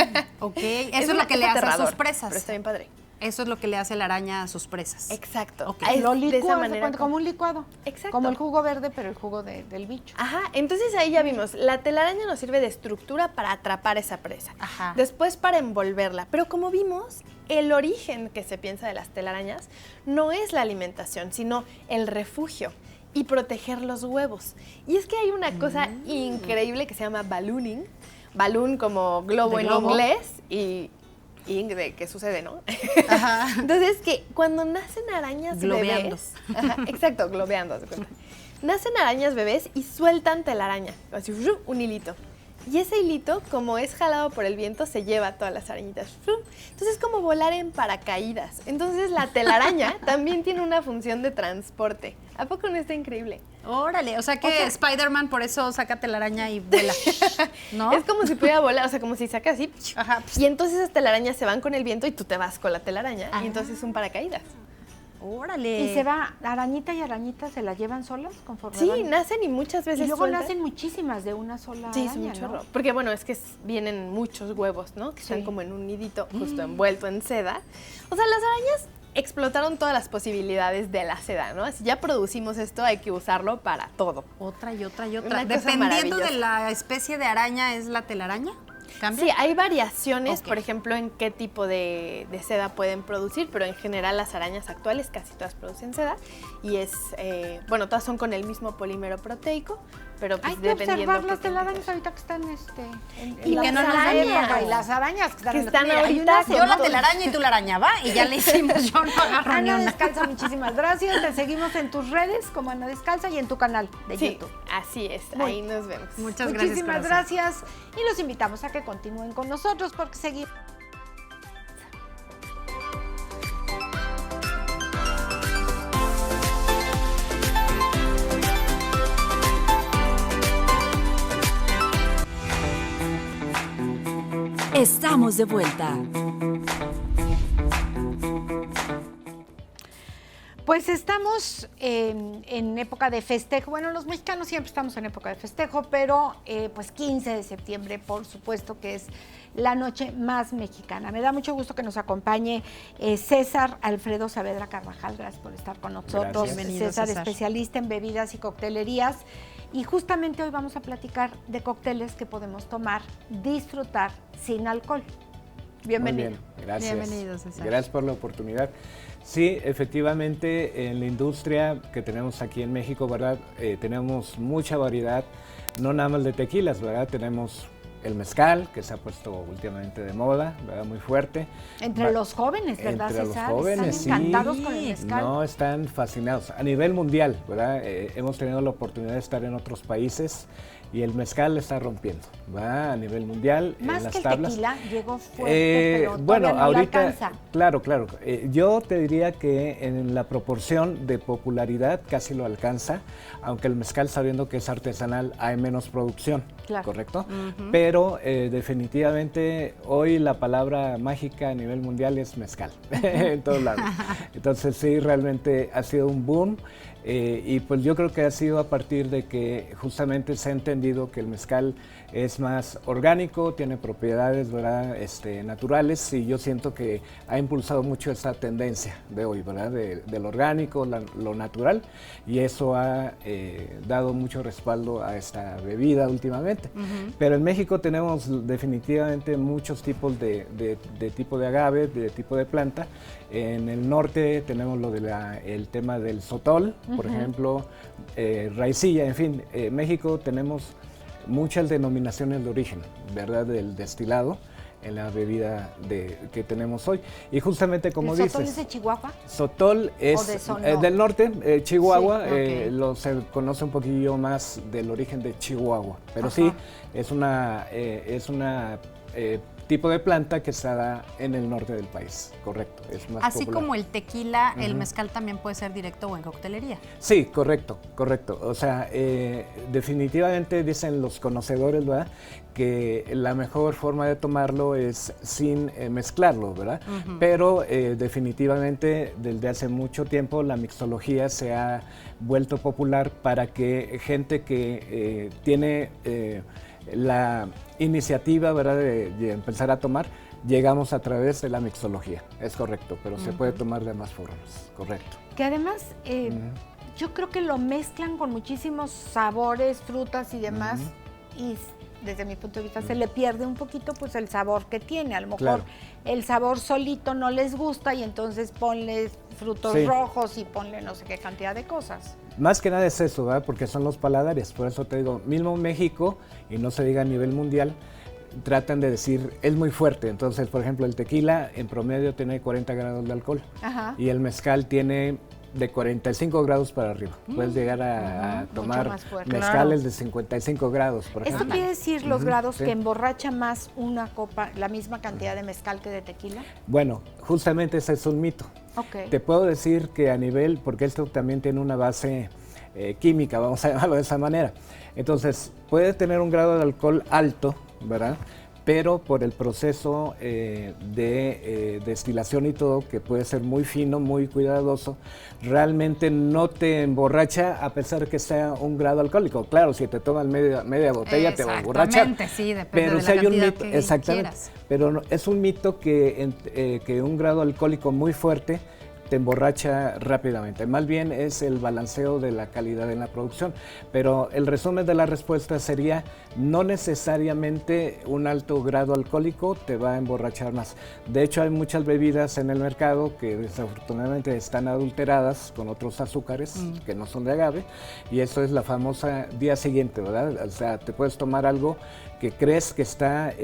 Ok, eso es lo que le hace a aterrador, sus presas. Pero está bien padre. Eso es lo que le hace la araña a sus presas. Exacto. Ok. Es Lo de esa licúas, manera como un licuado. Exacto. Como el jugo verde, pero el jugo del bicho. Ajá, entonces ahí ya vimos, la telaraña nos sirve de estructura para atrapar esa presa. Ajá. Después para envolverla, pero como vimos, el origen que se piensa de las telarañas no es la alimentación, sino el refugio y proteger los huevos. Y es que hay una cosa increíble que se llama ballooning, balloon como globo De en globo. inglés y ing de qué sucede, ¿no? Ajá. Entonces que cuando nacen arañas Globeando. bebés, ajá, exacto, globeando, haz de cuenta. Nacen arañas bebés y sueltan telaraña, así un hilito. Y ese hilito, como es jalado por el viento, se lleva a todas las arañitas. Entonces es como volar en paracaídas. Entonces la telaraña también tiene una función de transporte. ¿A poco no está increíble? Órale, o sea que O sea- Spider-Man por eso saca telaraña y vuela, ¿no? Es como si pudiera volar, o sea, como si saca así. Ajá. Y entonces esas telarañas se van con el viento y tú te vas con la telaraña. Y entonces es un paracaídas. Órale. Y se va, arañita y arañita se la llevan solas conforme Sí, van. nacen y muchas veces Y luego sueltan. nacen muchísimas de una sola Sí, es araña, un ¿no? chorro. Porque bueno, es que vienen muchos huevos, ¿no? Que están Sí. como en un nidito justo envuelto en seda. O sea, las arañas explotaron todas las posibilidades de la seda, ¿no? Si ya producimos esto, hay que usarlo para todo. Otra y otra y otra. Una cosa Dependiendo de maravillosa. la especie de araña, ¿es la telaraña? ¿Cambia? Sí, hay variaciones, Ok. por ejemplo, en qué tipo de seda pueden producir, pero en general las arañas actuales casi todas producen seda y es, bueno, todas son con el mismo polímero proteico, pero pues Hay que dependiendo observar qué las tenga. telarañas ahorita que están Y la que no nos araña, vean. y las arañas Que están mira, hay ahorita unas con Yo la todo. telaraña y tú la araña, ¿va? Y ya le hicimos, yo no agarro ni Ana una. Descalza, muchísimas gracias. Te seguimos en tus redes como Ana Descalza y en tu canal de Sí, YouTube. así es, Muy- ahí nos vemos. Muchas gracias, Muchísimas corazón. gracias y los invitamos a que continúen con nosotros porque seguimos. Estamos de vuelta. Pues estamos en época de festejo. Bueno, los mexicanos siempre estamos en época de festejo, pero pues 15 de septiembre, por supuesto que es la noche más mexicana. Me da mucho gusto que nos acompañe César Alfredo Saavedra Carvajal. Gracias por estar con nosotros. Gracias. Bienvenido, César, César. especialista en bebidas y coctelerías. Y justamente hoy vamos a platicar de cócteles que podemos tomar, disfrutar sin alcohol. Bienvenido. Muy bien, gracias. Bienvenido, César. Gracias por la oportunidad. Sí, efectivamente, en la industria que tenemos aquí en México, ¿verdad? Tenemos mucha variedad, no nada más de tequilas, ¿verdad? Tenemos el mezcal, que se ha puesto últimamente de moda, ¿verdad? Muy fuerte. Entre los jóvenes, ¿verdad, Entre César? los jóvenes, Están encantados sí. con el mezcal. No, están fascinados. A nivel mundial, ¿verdad? Hemos tenido la oportunidad de estar en otros países y el mezcal está rompiendo, ¿va? A nivel mundial, Más en las que el tablas. tequila, llegó fuerte, pero bueno, todavía no le ahorita, alcanza. claro. Yo te diría que en la proporción de popularidad casi lo alcanza, aunque el mezcal, sabiendo que es artesanal, hay menos producción, Claro. ¿correcto? Pero definitivamente hoy la palabra mágica a nivel mundial es mezcal, en todos lados. Entonces sí, realmente ha sido un boom. Y pues yo creo que ha sido a partir de que justamente se ha entendido que el mezcal es más orgánico, tiene propiedades, ¿verdad? Naturales, y yo siento que ha impulsado mucho esa tendencia de hoy, ¿verdad? Del orgánico, lo natural, y eso ha dado mucho respaldo a esta bebida últimamente. Pero en México tenemos definitivamente muchos tipos de tipo de agave, de tipo de planta. En el norte tenemos el tema del sotol, por ejemplo, raicilla, en fin. México tenemos muchas denominaciones de origen, ¿verdad? Del destilado en la bebida que tenemos hoy. Y justamente como ¿El dices... sotol es de Chihuahua? Sotol es de Sonora. del norte, Chihuahua, Sí, ok. se conoce un poquillo más del origen de Chihuahua, pero Ajá. sí, es una tipo de planta que se da en el norte del país, correcto, es más Así popular. como el tequila, el mezcal también puede ser directo o en coctelería. Sí, correcto. O sea, definitivamente dicen los conocedores, ¿verdad?, que la mejor forma de tomarlo es sin mezclarlo, ¿verdad? Pero definitivamente desde hace mucho tiempo la mixología se ha vuelto popular para que gente que tiene la iniciativa, ¿verdad?, de empezar a tomar, llegamos a través de la mixología, es correcto, pero se puede tomar de más formas, correcto. Que además, yo creo que lo mezclan con muchísimos sabores, frutas y demás, y desde mi punto de vista se le pierde un poquito pues el sabor que tiene. A lo mejor Claro. el sabor solito no les gusta y entonces ponle frutos Sí. rojos y ponle no sé qué cantidad de cosas. Más que nada es eso, ¿verdad? Porque son los paladares, por eso te digo, mismo México, y no se diga a nivel mundial, tratan de decir, es muy fuerte. Entonces, por ejemplo, el tequila en promedio tiene 40 grados de alcohol, Ajá. y el mezcal tiene de 45 grados para arriba. Puedes llegar a mucho tomar más fuerte. mezcales de 55 grados, por ¿Esto ejemplo. quiere decir los grados sí. que emborracha más una copa, la misma cantidad de mezcal que de tequila? Bueno, justamente ese es un mito. Ok. Te puedo decir que a nivel, porque esto también tiene una base química, vamos a llamarlo de esa manera. Entonces, puede tener un grado de alcohol alto, ¿verdad? Pero por el proceso de destilación y todo, que puede ser muy fino, muy cuidadoso, realmente no te emborracha a pesar de que sea un grado alcohólico. Claro, si te tomas media botella te va a emborrachar. Exactamente, sí, depende Pero de si la hay un cantidad mito, que exactamente, quieras. pero es un mito que un grado alcohólico muy fuerte te emborracha rápidamente. Más bien es el balanceo de la calidad en la producción. Pero el resumen de la respuesta sería, no necesariamente un alto grado alcohólico te va a emborrachar más. De hecho, hay muchas bebidas en el mercado que desafortunadamente están adulteradas con otros azúcares que no son de agave, y eso es la famosa día siguiente, ¿verdad? O sea, te puedes tomar algo que crees que está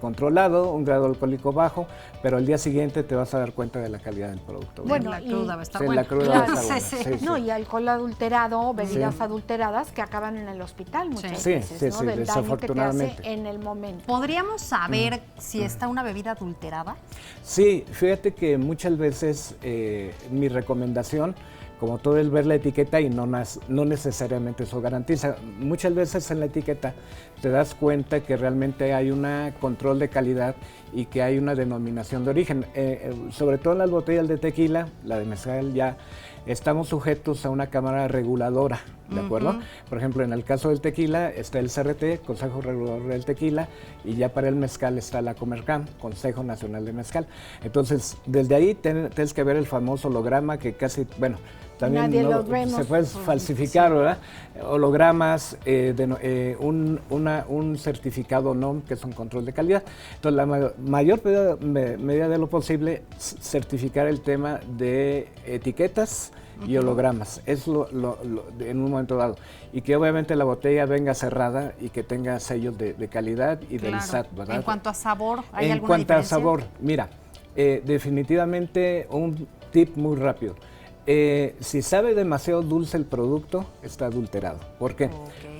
controlado, un grado alcohólico bajo, pero el día siguiente te vas a dar cuenta de la calidad del producto. Bueno, la cruda va a estar Sí, buena. la cruda Claro. va a estar Sí, buena. sí. Sí, No, sí. y alcohol adulterado, bebidas Sí. adulteradas que acaban en el hospital muchas Sí, veces, sí, ¿no? sí, Del daño que te hace desafortunadamente. en el momento. ¿Podríamos saber si está una bebida adulterada? Sí, fíjate que muchas veces mi recomendación, como todo, es ver la etiqueta y no necesariamente eso garantiza. Muchas veces en la etiqueta te das cuenta que realmente hay un control de calidad y que hay una denominación de origen. Sobre todo en las botellas de tequila, la de mezcal, ya estamos sujetos a una cámara reguladora, ¿de acuerdo? Por ejemplo, en el caso del tequila está el CRT, Consejo Regulador del Tequila, y ya para el mezcal está la Comercam, Consejo Nacional de Mezcal. Entonces, desde ahí tienes que ver el famoso holograma que casi, bueno, también Nadie lo vemos. se puede falsificar, ¿verdad? Hologramas, un certificado NOM, que es un control de calidad. Entonces, la mayor medida de lo posible, certificar el tema de etiquetas y hologramas. Es en un momento dado. Y que obviamente la botella venga cerrada y que tenga sellos de calidad y del SAT, ¿verdad? En cuanto a sabor, ¿hay En alguna cuanto a diferencia? sabor, mira, definitivamente un tip muy rápido. Si sabe demasiado dulce el producto, está adulterado. ¿Por qué?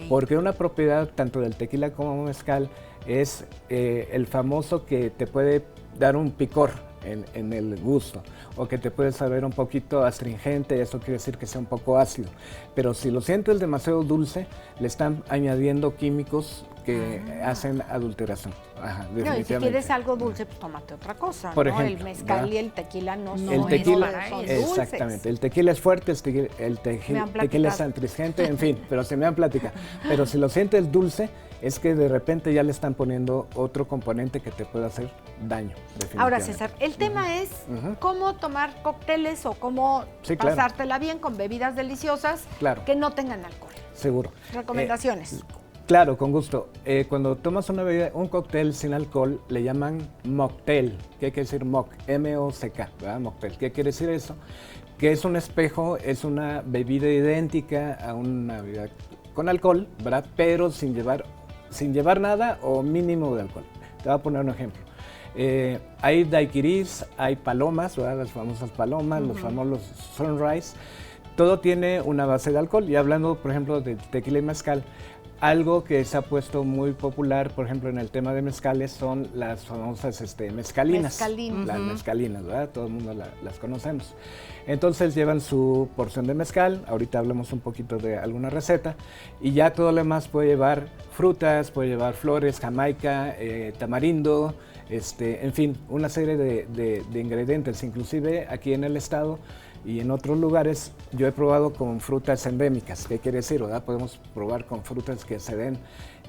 Porque una propiedad tanto del tequila como mezcal es el famoso que te puede dar un picor en el gusto, o que te puede saber un poquito astringente, eso quiere decir que sea un poco ácido. Pero si lo sientes demasiado dulce, le están añadiendo químicos que hacen adulteración. Ajá, No, y si definitivamente. quieres algo dulce, pues tómate otra cosa, Por ¿no? ejemplo, El mezcal ¿verdad? y el tequila no son, El tequila, son dulces. exactamente. El tequila es fuerte, el Me han tequila es platicado. astringente, en fin, pero se me han platicado. Pero si lo sientes dulce, es que de repente ya le están poniendo otro componente que te puede hacer daño. Ahora, definitivamente. César, el tema es cómo tomar cócteles o cómo Sí, claro. pasártela bien con bebidas deliciosas Claro. que no tengan alcohol. Seguro. Recomendaciones. Claro, con gusto. Cuando tomas una bebida, un cóctel sin alcohol, le llaman mocktail. ¿Qué quiere decir mock? M-O-C-K, ¿verdad? Mocktail. ¿Qué quiere decir eso? Que es un espejo, es una bebida idéntica a una bebida con alcohol, ¿verdad? Pero sin llevar nada o mínimo de alcohol. Te voy a poner un ejemplo. Hay daiquiris, hay palomas, ¿verdad? Las famosas palomas, los famosos sunrise. Todo tiene una base de alcohol. Y hablando, por ejemplo, de tequila y mezcal, algo que se ha puesto muy popular, por ejemplo, en el tema de mezcales, son las famosas mezcalinas. Mezcalinas. Las mezcalinas, ¿verdad? Todo el mundo las conocemos. Entonces llevan su porción de mezcal, ahorita hablamos un poquito de alguna receta, y ya todo lo demás puede llevar frutas, puede llevar flores, jamaica, tamarindo, en fin, una serie de ingredientes. Inclusive aquí en el estado y en otros lugares yo he probado con frutas endémicas. ¿Qué quiere decir, verdad? Podemos probar con frutas que se den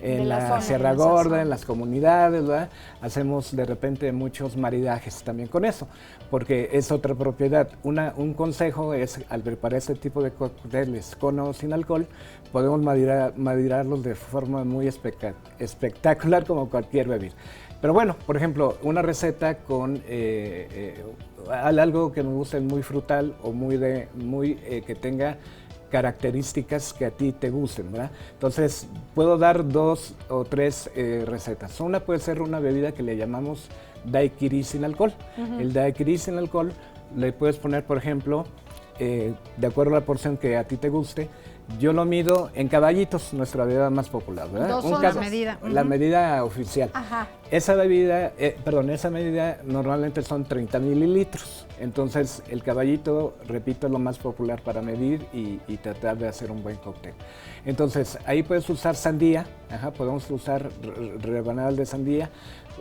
De en la la zona, Sierra en esa Gorda, zona. en las comunidades, ¿verdad? Hacemos de repente muchos maridajes también con eso, porque es otra propiedad. Un consejo es, al preparar este tipo de cócteles con o sin alcohol, podemos madirarlos de forma muy espectacular como cualquier bebida. Pero bueno, por ejemplo, una receta con algo que me guste muy frutal o que tenga características que a ti te gusten, ¿verdad? Entonces, puedo dar 2 o 3 recetas. Una puede ser una bebida que le llamamos daiquiri sin alcohol. El daiquiri sin alcohol le puedes poner, por ejemplo, de acuerdo a la porción que a ti te guste. Yo lo mido en caballitos, nuestra bebida más popular, ¿verdad? Dos Un onzas. Medida. La medida oficial. Ajá. Esa medida normalmente son 30 mililitros. Entonces, el caballito, repito, es lo más popular para medir y tratar de hacer un buen cóctel. Entonces, ahí puedes usar sandía, podemos usar rebanadas de sandía,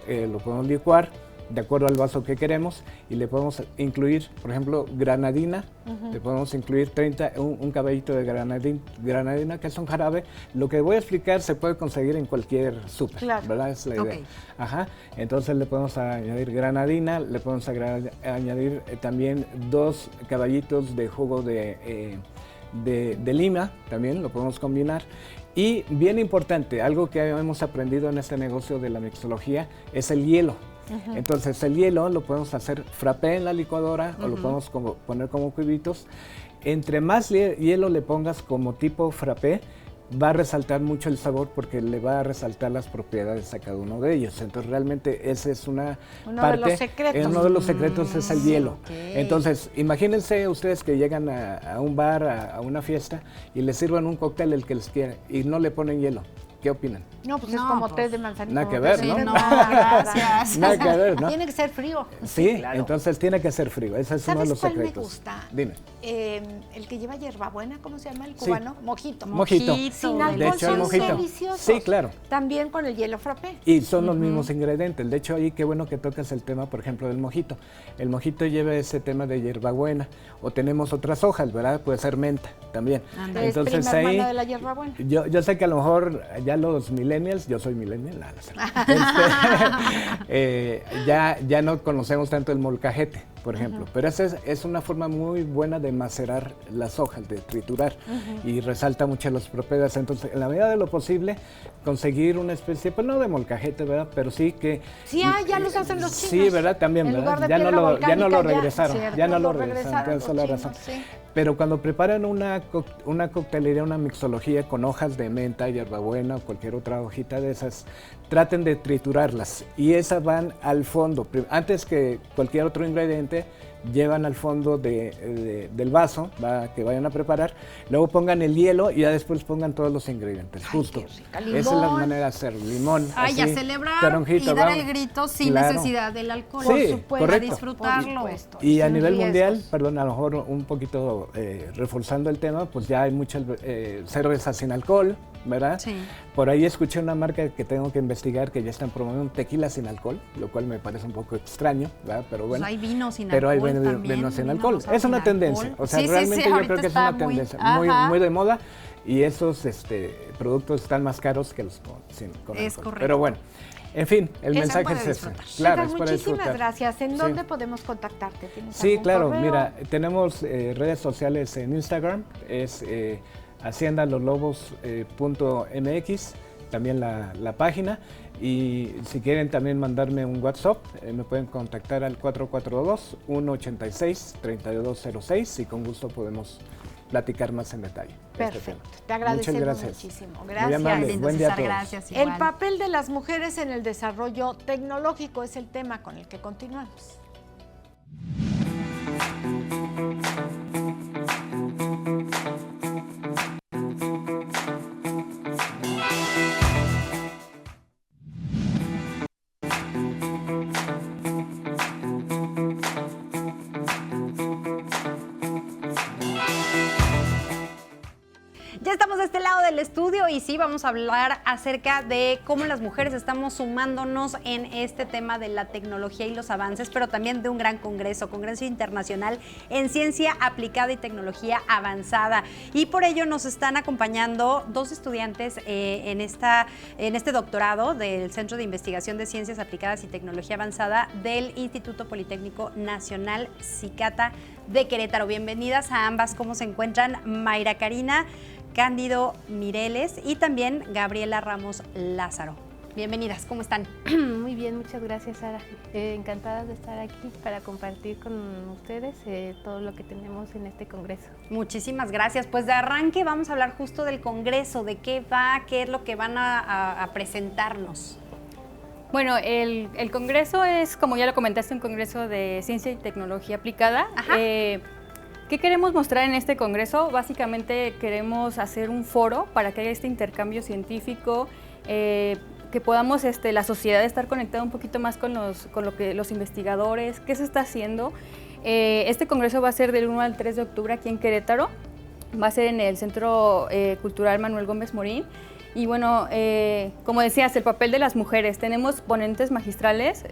lo podemos licuar de acuerdo al vaso que queremos y le podemos incluir, por ejemplo, granadina, le podemos incluir un caballito de granadina, que es un jarabe. Lo que voy a explicar se puede conseguir en cualquier súper, Claro. ¿verdad? Es la idea. Ok. Ajá. Entonces le podemos añadir granadina, le podemos añadir también 2 caballitos de jugo de lima, también lo podemos combinar. Y bien importante, algo que hemos aprendido en este negocio de la mixología es el hielo. Entonces el hielo lo podemos hacer frappé en la licuadora o lo podemos poner como cubitos. Entre más hielo le pongas como tipo frappé, va a resaltar mucho el sabor porque le va a resaltar las propiedades a cada uno de ellos. Entonces realmente ese es una Uno parte. de los secretos. Uno de los secretos es el hielo. ok. Entonces imagínense ustedes que llegan a un bar, a una fiesta y les sirvan un cóctel el que les quiera y no le ponen hielo. ¿Qué opinan? No, pues es No, como pues, té de manzanilla. nada que como ver, té ¿no? de no, nada. gracias. Nada que ver, ¿no? Tiene que ser frío. Sí, claro. entonces tiene que ser frío. Ese es uno de ¿Sabes los cuál secretos. me gusta? Dime. El que lleva hierbabuena, ¿cómo se llama el Sí. cubano? Mojito. Mojito. Sin De alcohol De hecho, el son mojito. deliciosos. Sí, claro. También con el hielo frappé. Y son los mismos ingredientes. De hecho, ahí qué bueno que tocas el tema, por ejemplo, del mojito. El mojito lleva ese tema de hierbabuena. O tenemos otras hojas, ¿verdad? Puede ser menta también. Ándale. Es prima hermana de la hierbabuena. Yo sé que a lo mejor ya los millennials, yo soy millennial, ya no conocemos tanto el molcajete, por ejemplo. Pero esa es una forma muy buena de macerar las hojas, de triturar, y resalta mucho las propiedades. Entonces, en la medida de lo posible, conseguir una especie, pues no de molcajete, ¿verdad? Pero sí que... Sí, ya los hacen los chinos. Sí, ¿verdad? También, En ¿verdad? lugar de Ya no piedra ya no lo volcánica, regresaron, cierto, ya no lo lo regresaron, tienes toda la los razón. chinos, sí. Pero cuando preparan una coctelería, una mixología con hojas de menta, hierbabuena o cualquier otra hojita de esas, traten de triturarlas y esas van al fondo. Antes que cualquier otro ingrediente, llevan al fondo del vaso que vayan a preparar, luego pongan el hielo y ya después pongan todos los ingredientes, justo. Qué rica. Esa es la manera de hacer, limón. Ay, así, a celebrar toronjito, y dar vamos. el grito sin Claro. necesidad del alcohol. Sí, por supuesto, correcto. a disfrutarlo. Por supuesto. Y a Sin nivel riesgos. mundial, perdón, a lo mejor un poquito reforzando el tema, pues ya hay muchas cervezas sin alcohol, ¿verdad? Sí. Por ahí escuché una marca que tengo que investigar que ya están promoviendo un tequila sin alcohol, lo cual me parece un poco extraño, ¿verdad? Pero bueno. Pues hay vino sin pero alcohol hay también, vino sin vino alcohol. rosado Es una sin tendencia. alcohol. O sea, Sí, sí, realmente sí, yo ahorita creo que es está una tendencia ajá. muy de moda y esos productos están más caros que los con Es alcohol. correcto. Pero bueno, en fin, el Eso mensaje para es ese. disfrutar. Claro, César, es para muchísimas disfrutar. gracias. ¿En Sí. dónde podemos contactarte? ¿Tienes Sí, algún claro, correo? mira, tenemos redes sociales en Instagram, es haciendaloslobos.mx, también la página, y si quieren también mandarme un WhatsApp, me pueden contactar al 442-186-3206 y con gusto podemos platicar más en detalle. de este Perfecto. tema. Te agradecemos Muchas gracias. muchísimo. Muy Gracias. amable. Lindo, Buen día a César, todos. gracias. El igual. papel de las mujeres en el desarrollo tecnológico es el tema con el que continuamos. Ya estamos de este lado del estudio y sí, vamos a hablar acerca de cómo las mujeres estamos sumándonos en este tema de la tecnología y los avances, pero también de un gran congreso internacional en ciencia aplicada y tecnología avanzada. Y por ello nos están acompañando dos estudiantes en este doctorado del Centro de Investigación de Ciencias Aplicadas y Tecnología Avanzada del Instituto Politécnico Nacional Cicata de Querétaro. Bienvenidas a ambas. ¿Cómo se encuentran? Mayra Karina Cándido Mireles y también Gabriela Ramos Lázaro. Bienvenidas, ¿cómo están? Muy bien, muchas gracias, Sara. Encantadas de estar aquí para compartir con ustedes todo lo que tenemos en este congreso. Muchísimas gracias. Pues de arranque vamos a hablar justo del congreso, de qué va, qué es lo que van a presentarnos. Bueno, el congreso es, como ya lo comentaste, un congreso de ciencia y tecnología aplicada. Ajá. ¿Qué queremos mostrar en este congreso? Básicamente queremos hacer un foro para que haya este intercambio científico, que podamos la sociedad estar conectada un poquito más con los investigadores, qué se está haciendo. Este congreso va a ser del 1 al 3 de octubre aquí en Querétaro, va a ser en el Centro Cultural Manuel Gómez Morín. Y bueno, como decías, el papel de las mujeres. Tenemos ponentes magistrales,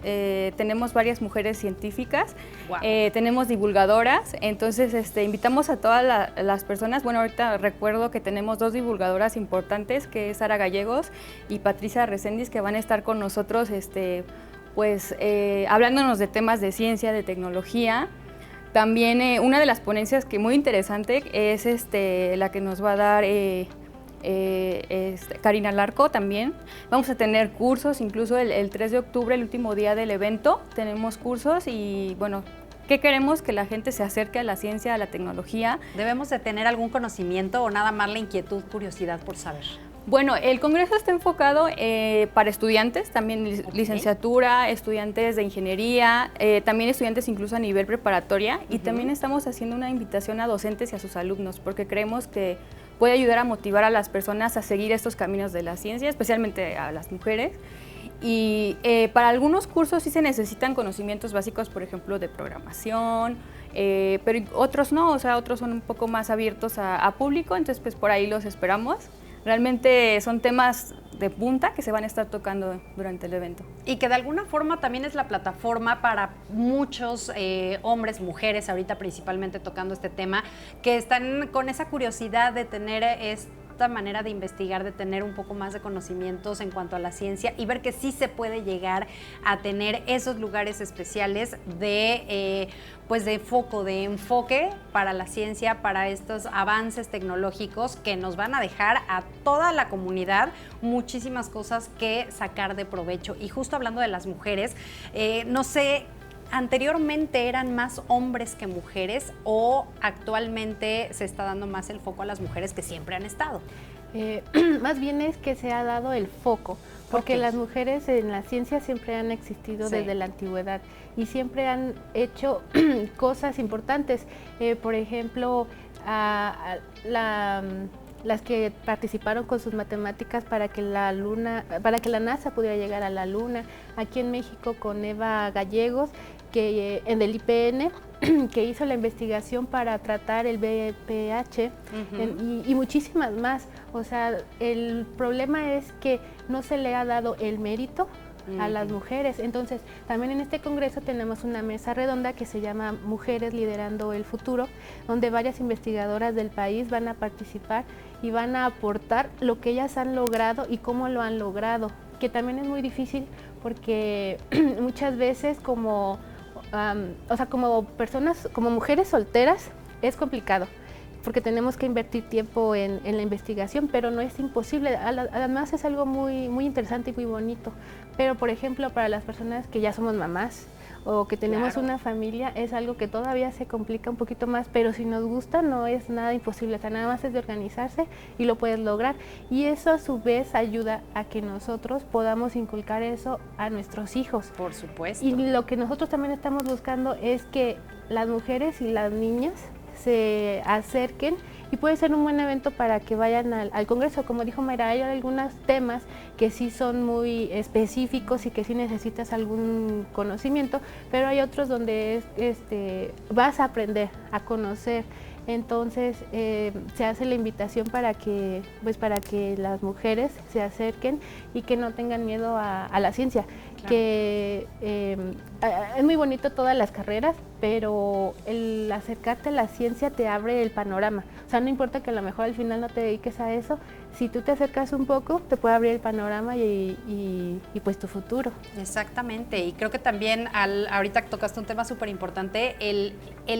tenemos varias mujeres científicas, Wow. tenemos divulgadoras, entonces invitamos a todas las personas. Bueno, ahorita recuerdo que tenemos dos divulgadoras importantes, que es Sara Gallegos y Patricia Reséndiz, que van a estar con nosotros hablándonos de temas de ciencia, de tecnología. También una de las ponencias que muy interesante es la que nos va a dar Karina Larco también. Vamos a tener cursos, incluso el 3 de octubre, el último día del evento, tenemos cursos y bueno, ¿qué queremos? Que la gente se acerque a la ciencia, a la tecnología. ¿Debemos de tener algún conocimiento o nada más la inquietud, curiosidad por saber? Bueno, el congreso está enfocado para estudiantes, también licenciatura, estudiantes de ingeniería, también estudiantes incluso a nivel preparatoria, y también estamos haciendo una invitación a docentes y a sus alumnos, porque creemos que puede ayudar a motivar a las personas a seguir estos caminos de la ciencia, especialmente a las mujeres. Y para algunos cursos sí se necesitan conocimientos básicos, por ejemplo, de programación, pero otros no, o sea, otros son un poco más abiertos a público, entonces pues por ahí los esperamos. Realmente son temas de punta que se van a estar tocando durante el evento. Y que de alguna forma también es la plataforma para muchos hombres, mujeres, ahorita principalmente tocando este tema, que están con esa curiosidad de tener esta manera de investigar, de tener un poco más de conocimientos en cuanto a la ciencia y ver que sí se puede llegar a tener esos lugares especiales de pues de foco, de enfoque para la ciencia, para estos avances tecnológicos que nos van a dejar a toda la comunidad muchísimas cosas que sacar de provecho. Y justo hablando de las mujeres, no sé, ¿anteriormente eran más hombres que mujeres o actualmente se está dando más el foco a las mujeres que siempre han estado? Más bien es que se ha dado el foco, porque Ok. las mujeres en la ciencia siempre han existido Sí. desde la antigüedad y siempre han hecho cosas importantes. Por ejemplo, las que participaron con sus matemáticas para que la NASA pudiera llegar a la Luna. Aquí en México con Eva Gallegos, que en el IPN, que hizo la investigación para tratar el VPH y muchísimas más. O sea, el problema es que no se le ha dado el mérito a las mujeres. Entonces, también en este congreso tenemos una mesa redonda que se llama Mujeres Liderando el Futuro, donde varias investigadoras del país van a participar y van a aportar lo que ellas han logrado y cómo lo han logrado, que también es muy difícil porque muchas veces como personas, como mujeres solteras, es complicado, porque tenemos que invertir tiempo en la investigación, pero no es imposible. Además es algo muy, muy interesante y muy bonito. Pero, por ejemplo, para las personas que ya somos mamás o que tenemos una familia, es algo que todavía se complica un poquito más, pero si nos gusta no es nada imposible, o sea, nada más es de organizarse y lo puedes lograr. Y eso a su vez ayuda a que nosotros podamos inculcar eso a nuestros hijos. Por supuesto. Y lo que nosotros también estamos buscando es que las mujeres y las niñas se acerquen y puede ser un buen evento para que vayan al Congreso. Como dijo Mayra, hay algunos temas que sí son muy específicos y que sí necesitas algún conocimiento, pero hay otros donde vas a aprender, a conocer. Entonces se hace la invitación para que las mujeres se acerquen y que no tengan miedo a la ciencia. Claro. Que es muy bonito todas las carreras, pero el acercarte a la ciencia te abre el panorama. O sea, no importa que a lo mejor al final no te dediques a eso, si tú te acercas un poco, te puede abrir el panorama y pues tu futuro. Exactamente, y creo que también ahorita tocaste un tema súper importante, el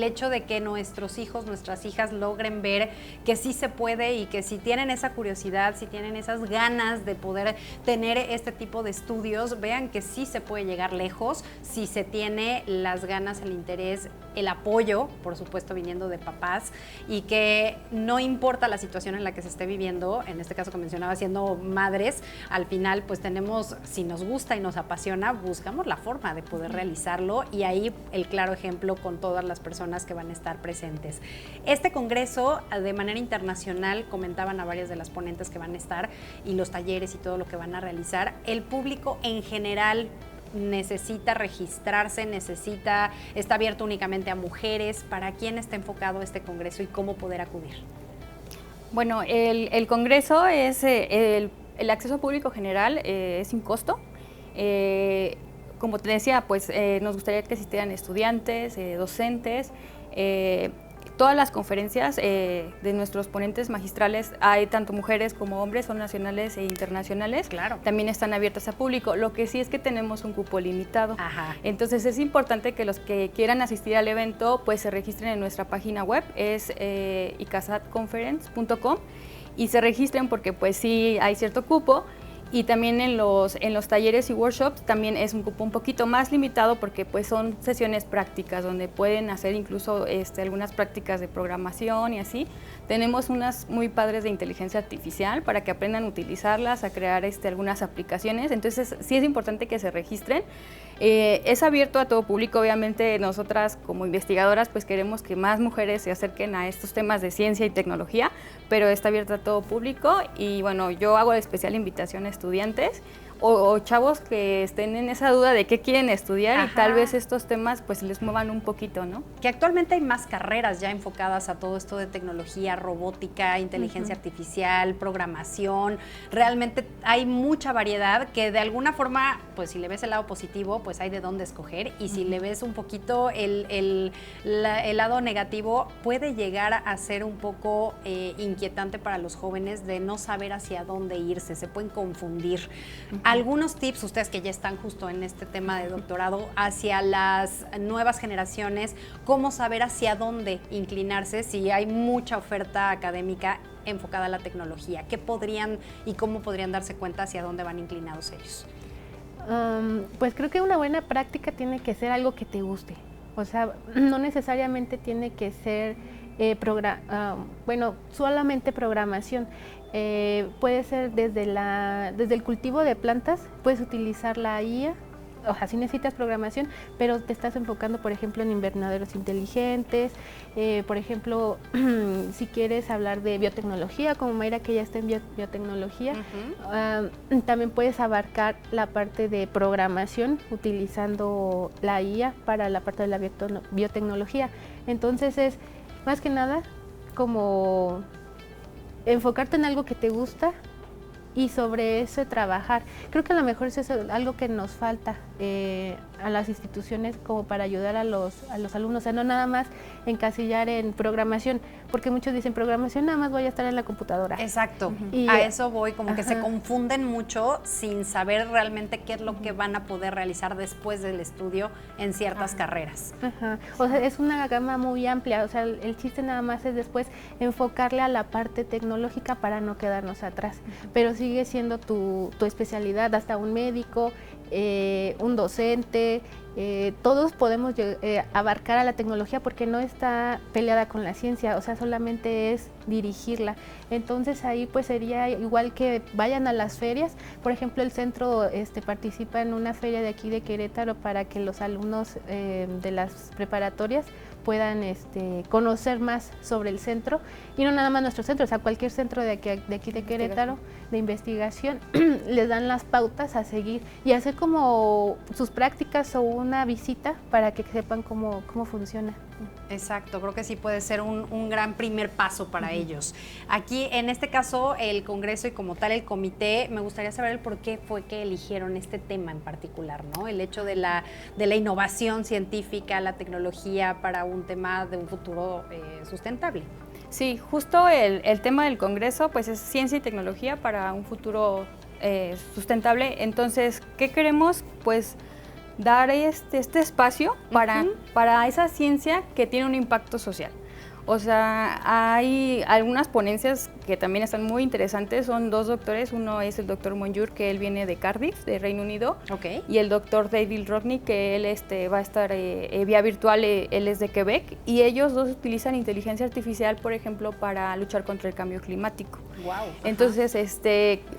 hecho de que nuestros hijos, nuestras hijas logren ver que sí se puede y que si tienen esa curiosidad, si tienen esas ganas de poder tener este tipo de estudios, vean que sí se puede llegar lejos si se tiene las ganas, el interés, el apoyo, por supuesto viniendo de papás, y que no importa la situación en la que se esté viviendo, en este caso que mencionaba, siendo madres, al final pues tenemos, si nos gusta y nos apasiona, buscamos la forma de poder realizarlo, y ahí el claro ejemplo con todas las personas que van a estar presentes. Este congreso de manera internacional, comentaban a varias de las ponentes que van a estar y los talleres y todo lo que van a realizar, el público en general necesita registrarse, está abierto únicamente a mujeres. ¿Para quién está enfocado este congreso y cómo poder acudir? Bueno, el congreso es el acceso público general, es sin costo. Como te decía, pues nos gustaría que asistieran estudiantes, docentes. Todas las conferencias de nuestros ponentes magistrales, hay tanto mujeres como hombres, son nacionales e internacionales. Claro. También están abiertas a público. Lo que sí es que tenemos un cupo limitado. Ajá. Entonces es importante que los que quieran asistir al evento pues se registren en nuestra página web, es icasatconference.com, y se registren porque pues sí hay cierto cupo. Y también en los talleres y workshops también es un cupo un poquito más limitado porque pues son sesiones prácticas donde pueden hacer incluso algunas prácticas de programación y así. Tenemos unas muy padres de inteligencia artificial para que aprendan a utilizarlas, a crear algunas aplicaciones. Entonces sí es importante que se registren. Es abierto a todo público. Obviamente nosotras como investigadoras pues queremos que más mujeres se acerquen a estos temas de ciencia y tecnología, pero está abierto a todo público. Y bueno, yo hago especial invitación a estudiantes o chavos que estén en esa duda de qué quieren estudiar y Ajá. tal vez estos temas pues les muevan un poquito, ¿no? Que actualmente hay más carreras ya enfocadas a todo esto de tecnología, robótica, inteligencia artificial, programación. Realmente hay mucha variedad que de alguna forma, pues si le ves el lado positivo, pues hay de dónde escoger. Y si le ves un poquito el lado negativo, puede llegar a ser un poco inquietante para los jóvenes de no saber hacia dónde irse, se pueden confundir. Algunos tips, ustedes que ya están justo en este tema de doctorado, hacia las nuevas generaciones, cómo saber hacia dónde inclinarse si hay mucha oferta académica enfocada a la tecnología. ¿Qué podrían y cómo podrían darse cuenta hacia dónde van inclinados ellos? Pues creo que una buena práctica tiene que ser algo que te guste. O sea, no necesariamente tiene que ser solamente programación. Puede ser desde el cultivo de plantas, puedes utilizar la IA, o sea, si necesitas programación, pero te estás enfocando, por ejemplo, en invernaderos inteligentes, por ejemplo, si quieres hablar de biotecnología, como Mayra que ya está en biotecnología, también puedes abarcar la parte de programación utilizando la IA para la parte de la biotecnología. Entonces es más que nada como enfocarte en algo que te gusta y sobre eso trabajar. Creo que a lo mejor eso es algo que nos falta a las instituciones como para ayudar a los alumnos, o sea, no nada más encasillar en programación, porque muchos dicen programación nada más voy a estar en la computadora. Exacto, Y, a eso voy, como que se ajá. confunden mucho sin saber realmente qué es lo que van a poder realizar después del estudio en ciertas carreras. Ajá. O sea, es una gama muy amplia, o sea, el chiste nada más es después enfocarle a la parte tecnológica para no quedarnos atrás, pero sigue siendo tu especialidad, hasta un médico, un docente, todos podemos abarcar a la tecnología porque no está peleada con la ciencia, o sea, solamente es dirigirla. Entonces ahí pues sería igual que vayan a las ferias, por ejemplo el centro participa en una feria de aquí de Querétaro para que los alumnos de las preparatorias puedan conocer más sobre el centro, y no nada más nuestro centro, o sea, cualquier centro de aquí de Querétaro de investigación, les dan las pautas a seguir y hacer como sus prácticas o una visita para que sepan cómo funciona. Exacto, creo que sí puede ser un gran primer paso para ellos. Aquí, en este caso, el Congreso y como tal el comité, me gustaría saber el por qué fue que eligieron este tema en particular, ¿no? El hecho de la innovación científica, la tecnología para un tema de un futuro sustentable. Sí, justo el tema del Congreso pues es ciencia y tecnología para un futuro sustentable. Entonces, ¿qué queremos? Pues dar este espacio para esa ciencia que tiene un impacto social. O sea, hay algunas ponencias que también están muy interesantes, son dos doctores, uno es el doctor Monjur, que él viene de Cardiff, de Reino Unido, y el doctor David Rodney, que él va a estar vía virtual, él es de Quebec, y ellos dos utilizan inteligencia artificial, por ejemplo, para luchar contra el cambio climático. Wow. Entonces,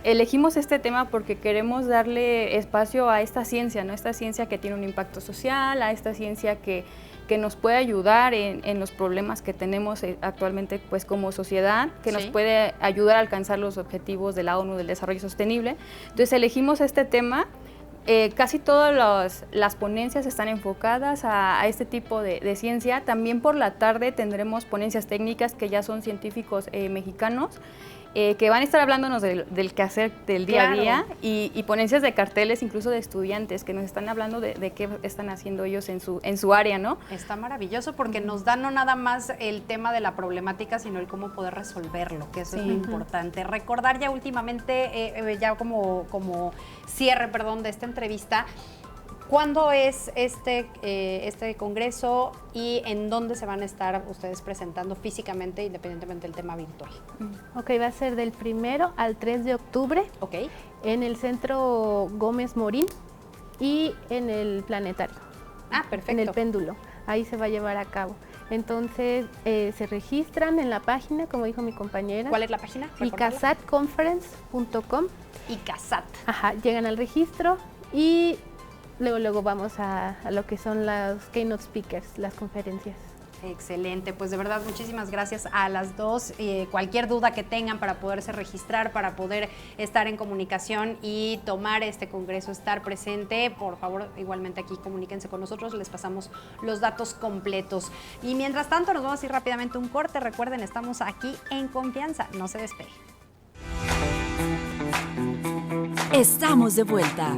elegimos este tema porque queremos darle espacio a esta ciencia, ¿no? Esta ciencia que tiene un impacto social, a esta ciencia que nos puede ayudar en los problemas que tenemos actualmente pues como sociedad, que nos puede ayudar a alcanzar los objetivos de la ONU del desarrollo sostenible. Entonces elegimos este tema. Casi todas las ponencias están enfocadas a este tipo de ciencia. También por la tarde tendremos ponencias técnicas que ya son científicos mexicanos, que van a estar hablándonos del quehacer del día a día, y ponencias de carteles, incluso de estudiantes, que nos están hablando de qué están haciendo ellos en su área, ¿no? Está maravilloso porque nos da no nada más el tema de la problemática, sino el cómo poder resolverlo, que eso es lo importante. Recordar ya últimamente, ya como cierre, de esta entrevista, ¿cuándo es este congreso y en dónde se van a estar ustedes presentando físicamente, independientemente del tema virtual? Ok, va a ser del 1 al 3 de octubre en el Centro Gómez Morín y en el Planetario. Ah, perfecto. En el Péndulo, ahí se va a llevar a cabo. Entonces se registran en la página, como dijo mi compañera. ¿Cuál es la página? icasatconference.com. ICASAT. Ajá, llegan al registro y luego vamos a lo que son las keynote speakers, las conferencias. Excelente, pues de verdad muchísimas gracias a las dos. Cualquier duda que tengan para poderse registrar, para poder estar en comunicación y tomar este congreso, estar presente, por favor, igualmente aquí comuníquense con nosotros, les pasamos los datos completos. Y mientras tanto nos vamos a ir rápidamente a un corte. Recuerden, estamos aquí en Confianza, no se despegue. Estamos de vuelta.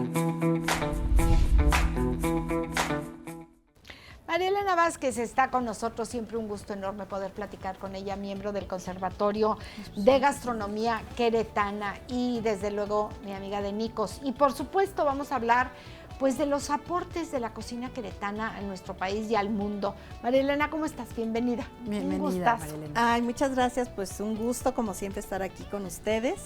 María Elena Vázquez está con nosotros, siempre un gusto enorme poder platicar con ella, miembro del Conservatorio de Gastronomía Queretana y desde luego mi amiga de Nicos. Y por supuesto vamos a hablar pues de los aportes de la cocina queretana a nuestro país y al mundo. María Elena, ¿cómo estás? Bienvenida. Bienvenida, María Elena. Ay, muchas gracias, pues un gusto como siempre estar aquí con ustedes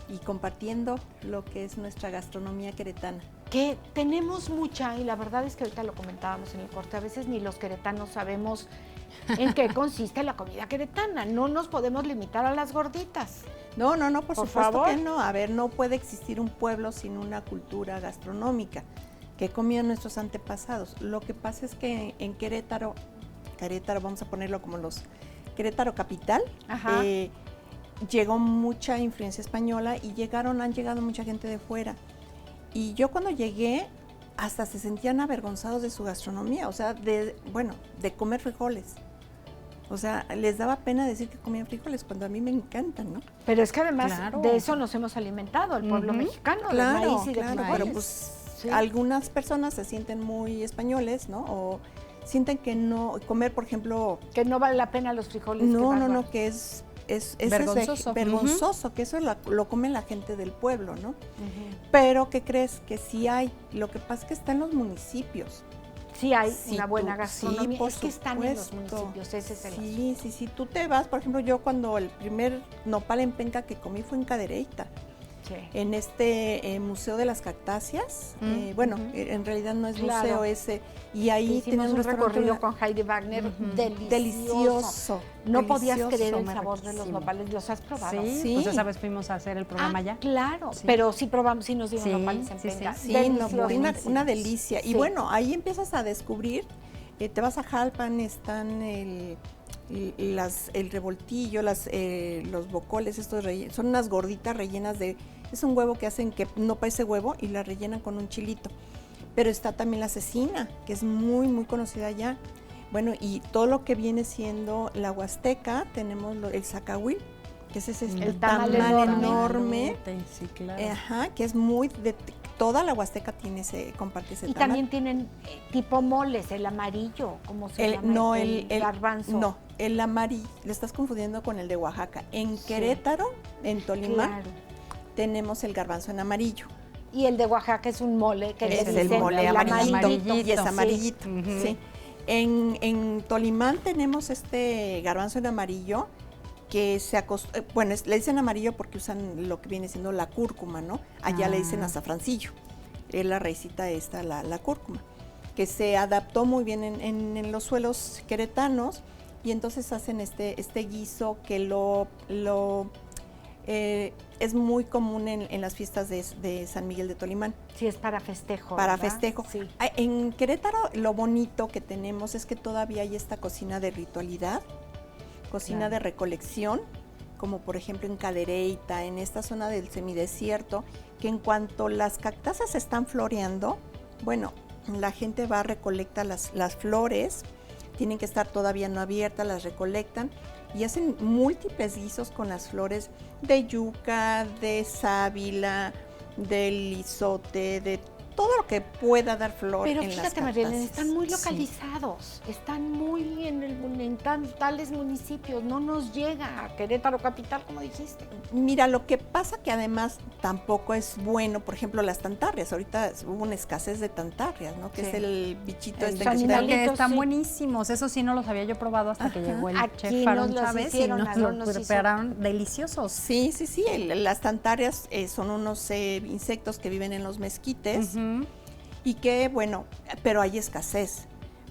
y compartiendo lo que es nuestra gastronomía queretana. Que tenemos mucha, y la verdad es que ahorita lo comentábamos en el corte, a veces ni los queretanos sabemos en qué consiste la comida queretana, no nos podemos limitar a las gorditas. No, por supuesto favor. que no. A ver, no puede existir un pueblo sin una cultura gastronómica que comían nuestros antepasados. Lo que pasa es que en Querétaro, vamos a ponerlo como los Querétaro capital, llegó mucha influencia española y han llegado mucha gente de fuera. Y yo cuando llegué, hasta se sentían avergonzados de su gastronomía, o sea, de comer frijoles. O sea, les daba pena decir que comían frijoles cuando a mí me encantan, ¿no? Pero es que además de eso nos hemos alimentado, el pueblo mexicano, de maíz y de frijoles. Pero pues algunas personas se sienten muy españoles, ¿no? O sienten que no, comer, por ejemplo... Que no vale la pena los frijoles. No, que es vergonzoso. Vergonzoso, que eso lo come la gente del pueblo, ¿no? Pero, ¿qué crees? Que sí hay. Lo que pasa es que está en los municipios. Sí hay una buena gastronomía. Sí, es que están en los municipios, ese es el asunto. Sí. Tú te vas, por ejemplo, yo cuando el primer nopal en penca que comí fue en Cadereyta. En este Museo de las Cactáceas, en realidad no es museo ese, y ahí hicimos un recorrido con Heidi Wagner, delicioso. No podías creer el sabor de los nopales, ¿los has probado? Sí. Pues esa vez fuimos a hacer el programa allá. Claro, pero sí probamos, sí nos dieron nopales en penca. Sí, una delicia. Y bueno, ahí empiezas a descubrir, te vas a Jalpan, están el revoltillo, los bocoles, estos son unas gorditas rellenas es un huevo que hacen que no parece huevo y la rellenan con un chilito. Pero está también la cecina, que es muy, muy conocida allá. Bueno, y todo lo que viene siendo la huasteca, tenemos el zacahuil, que es ese el tamal enorme. Sí, claro. Que es muy toda la huasteca comparte ese tamal. Y también tienen tipo moles, el amarillo, ¿cómo se llama? No, el garbanzo. No, el amarillo, le estás confundiendo con el de Oaxaca. En Querétaro, en Tolimán, tenemos el garbanzo en amarillo. Y el de Oaxaca es un mole que es el mole amarillito y es amarillito. Sí. En Tolimán tenemos este garbanzo en amarillo que le dicen amarillo porque usan lo que viene siendo la cúrcuma, ¿no? Allá le dicen azafrancillo. Es la raicita esta, la cúrcuma, que se adaptó muy bien en los suelos queretanos y entonces hacen este guiso que es muy común en las fiestas de San Miguel de Tolimán. Sí, es para festejo. Para festejo. Sí. En Querétaro lo bonito que tenemos es que todavía hay esta cocina de ritualidad, cocina de recolección, como por ejemplo en Cadereyta, en esta zona del semidesierto, que en cuanto las cactáceas están floreando, bueno, la gente va a recolectar las flores, tienen que estar todavía no abiertas, las recolectan y hacen múltiples guisos con las flores de yuca, de sábila, del izote, de todo lo que pueda dar flor. Pero en las fíjate, Mariela, cactáceas. están muy localizados, están muy en tales municipios, no nos llega a Querétaro capital, como dijiste. Mira, lo que pasa que además tampoco es bueno, por ejemplo, las tantarrias. Ahorita hubo una escasez de tantarrias, ¿no? Que es el bichito que están buenísimos. Eso sí no los había yo probado hasta que llegó el chef Aaron Chávez y nos lo prepararon deliciosos. Sí. Las tantarrias son unos insectos que viven en los mezquites y que, bueno, pero hay escasez.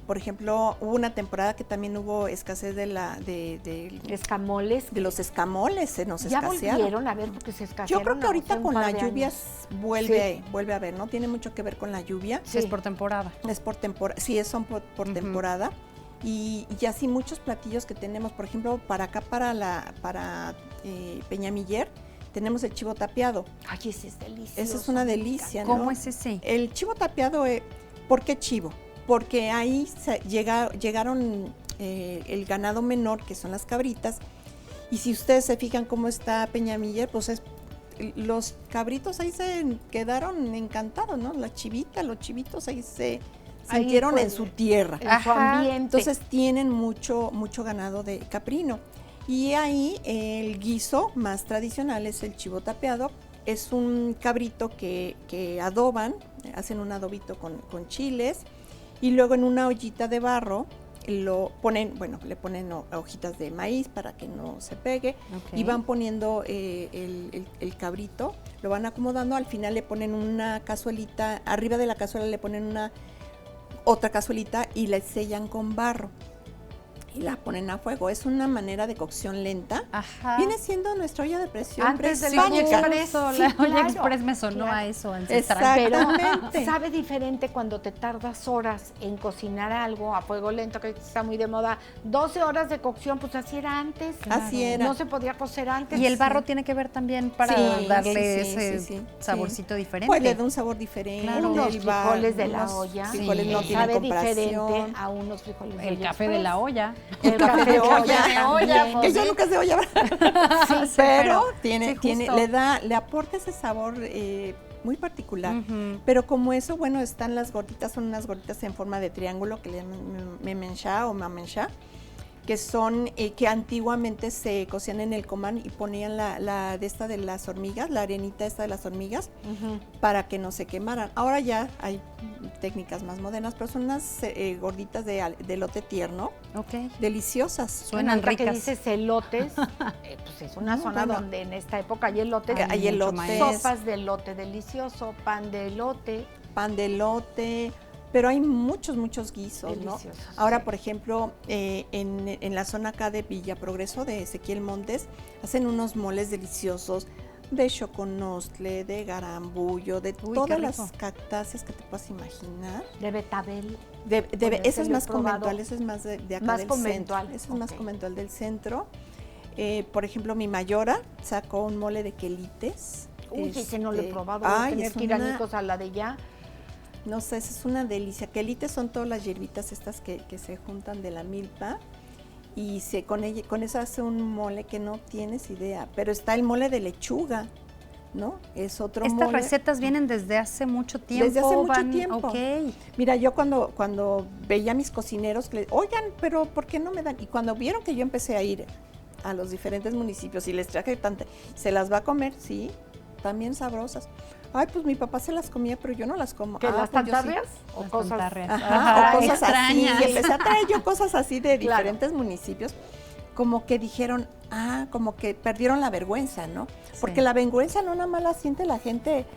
Por ejemplo, hubo una temporada que también hubo escasez de escamoles. De los escamoles, se nos escasearon. Ya volvieron a ver porque se escasearon. Yo creo que ahorita con la lluvia vuelve a ver, ¿no? Tiene mucho que ver con la lluvia. Sí. Es por temporada. Es por temporada, sí, son por temporada. y así muchos platillos que tenemos, por ejemplo, para acá, para Peñamiller, tenemos el chivo tapeado. Ay, ese es delicioso. Esa es una delicia, ¿no? ¿Cómo es ese? El chivo tapeado, ¿por qué chivo? Porque ahí llegaron el ganado menor, que son las cabritas, y si ustedes se fijan cómo está Peñamiller, pues los cabritos ahí se quedaron encantados, ¿no? La chivita, los chivitos ahí se sintieron en su tierra. En su ambiente. Entonces tienen mucho ganado de caprino. Y ahí el guiso más tradicional es el chivo tapeado. Es un cabrito que adoban, hacen un adobito con chiles, y luego en una ollita de barro lo ponen, le ponen hojitas de maíz para que no se pegue, y van poniendo el cabrito, lo van acomodando, al final le ponen una cazuelita, arriba de la cazuela le ponen otra cazuelita y la sellan con barro y la ponen a fuego. Es una manera de cocción lenta. Ajá. Viene siendo nuestra olla de presión Antes de la olla express. La olla express me sonó a eso ancestral. Exactamente. Sabe diferente cuando te tardas horas en cocinar algo a fuego lento, que está muy de moda. 12 horas de cocción, pues así era antes. Así era. No se podía cocer antes. Y el barro tiene que ver también para darle ese saborcito diferente. Pues le da un sabor diferente. Claro. Unos frijoles de la olla. Frijoles no tienen sabe comparación. diferente a unos frijoles de olla. El café de la olla. El café de olla, también. que yo nunca es de olla, Sí, pero justo. le aporta ese sabor muy particular. Pero como eso, bueno, están las gorditas, son unas gorditas en forma de triángulo que le llaman memenchá o mamenchá, que son que antiguamente se cocían en el comal y ponían la de esta de las hormigas, la arenita esta de las hormigas, para que no se quemaran. Ahora ya hay técnicas más modernas, pero son unas gorditas de elote tierno, deliciosas. Suenan ricas. Que dices elotes, pues es una zona donde en esta época hay elotes. Hay elotes. Sopas de elote delicioso, pan de elote. Pero hay muchos guisos, Deliciosos, ¿no? Ahora, por ejemplo, en la zona acá de Villa Progreso, de Ezequiel Montes, hacen unos moles deliciosos de choconostle, de garambullo, de todas las cactáceas que te puedas imaginar. De betabel. Ese es más conventual, ese es más de acá más del conventual. centro. Ese es más conventual del centro. Por ejemplo, mi mayora sacó un mole de quelites. Uy, ese no lo he probado, voy a tener que ir a Nicos a la de ya. No sé, esa es una delicia. Quelites son todas las hierbitas estas que se juntan de la milpa y con eso hace un mole que no tienes idea. Pero está el mole de lechuga, ¿no? Es otro mole. Estas recetas vienen desde hace mucho tiempo. Desde hace mucho tiempo. Ok. Mira, yo cuando veía a mis cocineros, oigan, pero ¿por qué no me dan? Y cuando vieron que yo empecé a ir a los diferentes municipios y les traje ¿se las va a comer? Sí, también sabrosas. Ay, pues mi papá se las comía, pero yo no las como. ¿Que las tantarrias? O cosas o cosas extrañas. así. Y empecé a traer yo cosas así de diferentes municipios, como que dijeron, como que perdieron la vergüenza, ¿no? Porque la vergüenza no nada más la siente la gente,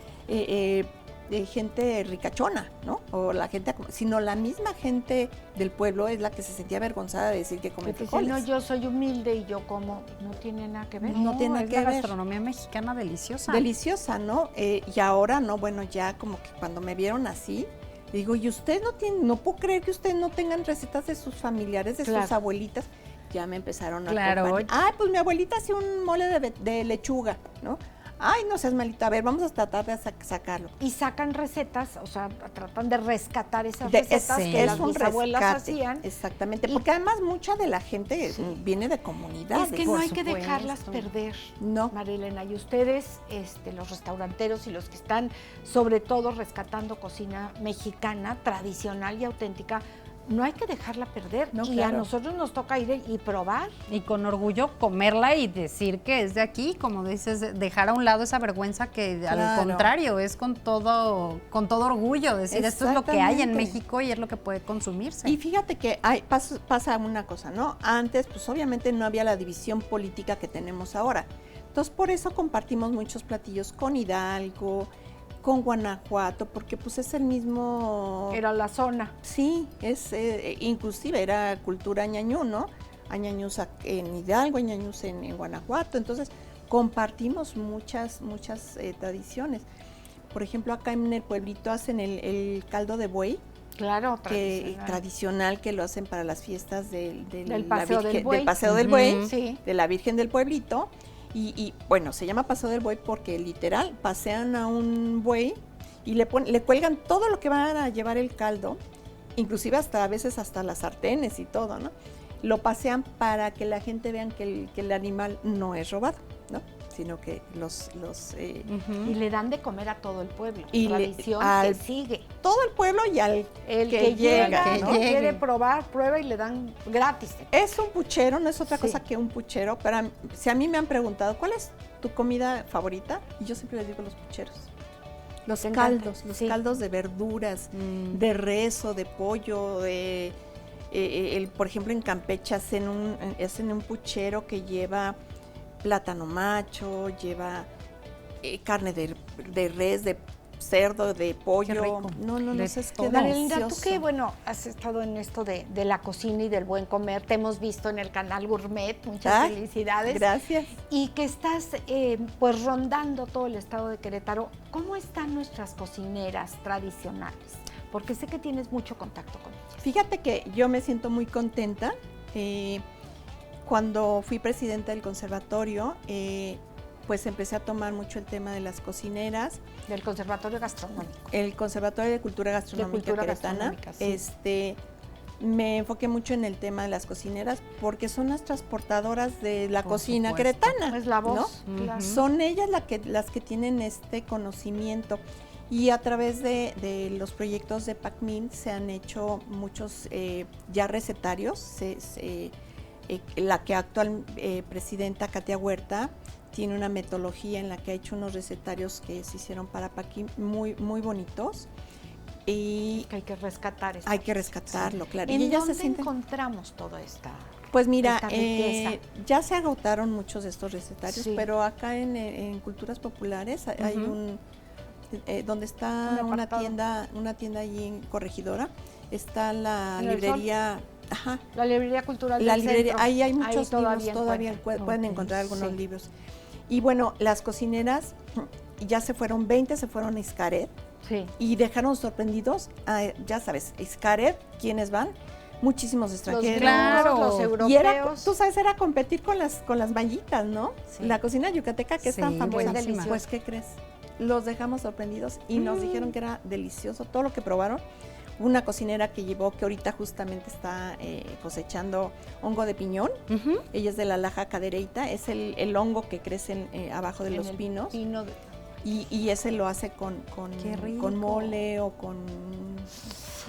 gente ricachona, ¿no? O la gente, sino la misma gente del pueblo es la que se sentía avergonzada de decir que come frijoles. No, yo soy humilde y yo como, no tiene nada que ver. No tiene nada que la ver. gastronomía mexicana deliciosa. Deliciosa, ¿no? Y ahora, no, bueno, ya como que cuando me vieron así, digo, y usted no puedo creer que ustedes no tengan recetas de sus familiares, de sus abuelitas. Ya me empezaron a compartir. Ay, pues mi abuelita hacía un mole de lechuga, ¿no? Ay, no seas malita, a ver, vamos a tratar de sacarlo. Y sacan recetas, o sea, tratan de rescatar esas recetas que las bisabuelas hacían. Exactamente, porque además mucha de la gente viene de comunidades. Es que no hay que dejarlas perder, no, Marilena. Y ustedes, los restauranteros y los que están, sobre todo, rescatando cocina mexicana, tradicional y auténtica, no hay que dejarla perder. No, y a nosotros nos toca ir y probar. Y con orgullo comerla y decir que es de aquí, como dices, dejar a un lado esa vergüenza que al contrario es con todo orgullo, decir esto es lo que hay en México y es lo que puede consumirse. Y fíjate que pasa una cosa, ¿no? Antes, pues obviamente no había la división política que tenemos ahora. Entonces, por eso compartimos muchos platillos con Hidalgo, con Guanajuato, porque pues es el mismo... Era la zona. Sí, inclusive era cultura ñañú, ¿no? Añañús en Hidalgo, añañús en Guanajuato, entonces compartimos muchas tradiciones. Por ejemplo, acá en el pueblito hacen el caldo de buey, Claro, tradicional que lo hacen para las fiestas del Paseo del Buey. Del Paseo del Buey, Sí. de la Virgen del Pueblito. Y bueno, se llama Paseo del Buey porque literal pasean a un buey y le cuelgan todo lo que van a llevar el caldo, inclusive hasta a veces hasta las sartenes y todo, ¿no? Lo pasean para que la gente vean que el animal no es robado, ¿no? Sino que y le dan de comer a todo el pueblo. Y tradición que sigue. Todo el pueblo y al El que llega, ¿no? que quiere probar, prueba y le dan gratis. Es un puchero, no es otra cosa que un puchero, pero si a mí me han preguntado, ¿cuál es tu comida favorita? Y yo siempre les digo los pucheros. Los caldos de verduras, de res o de pollo, por ejemplo en Campeche hacen un puchero que lleva plátano macho, lleva carne de res, de cerdo, de pollo. No, es que María Linda, delicioso. tú que, bueno, has estado en esto de la cocina y del buen comer, te hemos visto en el canal Gourmet, muchas felicidades. Gracias. Y que estás, pues, rondando todo el estado de Querétaro. ¿Cómo están nuestras cocineras tradicionales? Porque sé que tienes mucho contacto con ellas. Fíjate que yo me siento muy contenta. Cuando fui presidenta del conservatorio, pues empecé a tomar mucho el tema de las cocineras. Del Conservatorio Gastronómico. El Conservatorio de Cultura Gastronómica Queretana. Sí. Me enfoqué mucho en el tema de las cocineras porque son las transportadoras de la cocina queretana. Es la voz. ¿no? Claro. Son ellas las que tienen este conocimiento. Y a través de los proyectos de PACMIN se han hecho muchos ya recetarios. La que actual presidenta, Katia Huerta, tiene una metodología en la que ha hecho unos recetarios que se hicieron para PACMIN muy, muy bonitos. Y que hay que rescatar. Hay que rescatarlo, claro. ¿En y ellas dónde se sienten... encontramos toda esta? Pues mira, riqueza? ya se agotaron muchos de estos recetarios, pero acá en Culturas Populares hay un... donde está una tienda allí en Corregidora, está la librería... Ajá. La librería cultural la del librería, centro. Ahí hay muchos libros, todavía pueden encontrar algunos libros. Y bueno, las cocineras, ya se fueron 20, se fueron a Xcaret, y dejaron sorprendidos, ya sabes, Xcaret, ¿quiénes van? Muchísimos extranjeros. Los europeos. Y tú sabes, era competir con las mallitas, ¿no? Sí. La cocina yucateca, que es tan famosa. Buenísima. Pues, ¿qué crees? Los dejamos sorprendidos y nos dijeron que era delicioso todo lo que probaron. Una cocinera que llevó, que ahorita justamente está cosechando hongo de piñón. Ella es de la Laja Cadereyta, es el hongo que crece abajo de los pinos. Y ese lo hace con mole o con...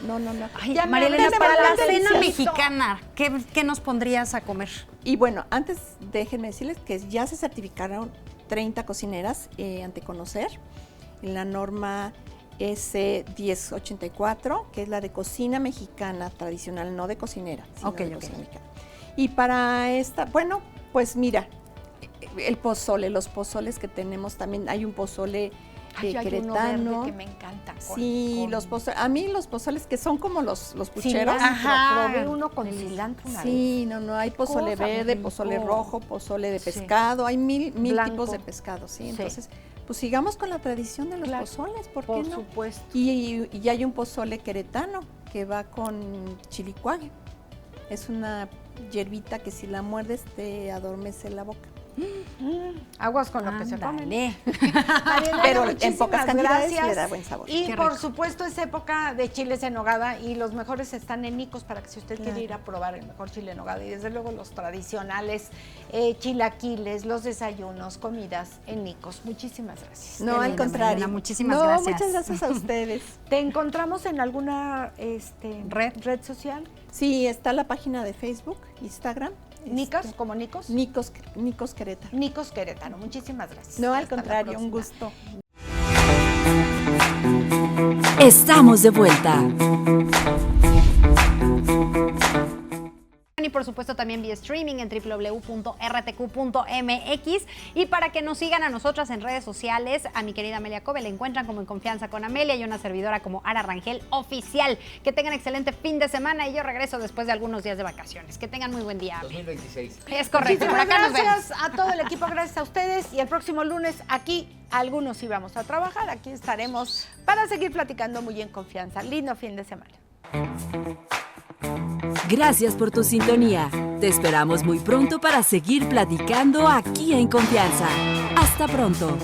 No. Ay, María Elena, para la cena mexicana, ¿qué nos pondrías a comer? Y bueno, antes déjenme decirles que ya se certificaron 30 cocineras ante Conocer en la norma S1084, que es la de cocina mexicana tradicional, no de cocinera, sino de cocina mexicana. Y para esta, bueno, pues mira, el pozole, los pozoles que tenemos también, hay un pozole queretano. Hay uno verde que me encanta. Los pozoles, a mí los pozoles que son como los pucheros. Probé uno con cilantro una vez. No, hay pozole verde, pozole rojo, pozole de pescado, hay mil tipos de pescado, ¿sí? Entonces, pues sigamos con la tradición de los pozoles, ¿por qué no? Por supuesto. Y hay un pozole queretano que va con chilicuague. Es una hierbita que si la muerdes te adormece la boca. Aguas con lo que se come. Pero en pocas cantidades le da buen sabor. Y por supuesto es época de chiles en nogada y los mejores están en Nicos para que si usted quiere ir a probar el mejor chile en nogada y desde luego los tradicionales chilaquiles, los desayunos, comidas en Nicos. Muchísimas gracias. No, al contrario. Muchísimas gracias. Muchas gracias a ustedes. ¿Te encontramos en alguna red social? Sí, está la página de Facebook, Instagram. ¿Nicos? ¿Como Nicos? Nicos Querétaro. Nicos Querétaro. Muchísimas gracias. No, al contrario, un gusto. Estamos de vuelta. Y por supuesto también vía streaming en www.rtq.mx. Y para que nos sigan a nosotras en redes sociales, a mi querida Amelia Cove la encuentran como En Confianza con Amelia y una servidora como Ara Rangel Oficial. Que tengan excelente fin de semana y yo regreso después de algunos días de vacaciones. Que tengan muy buen día. 2026. Es correcto. Por acá nos vemos. Gracias a todo el equipo, gracias a ustedes. Y el próximo lunes aquí algunos íbamos a trabajar. Aquí estaremos para seguir platicando muy en confianza. Lindo fin de semana. Gracias por tu sintonía. Te esperamos muy pronto para seguir platicando aquí en Confianza. Hasta pronto.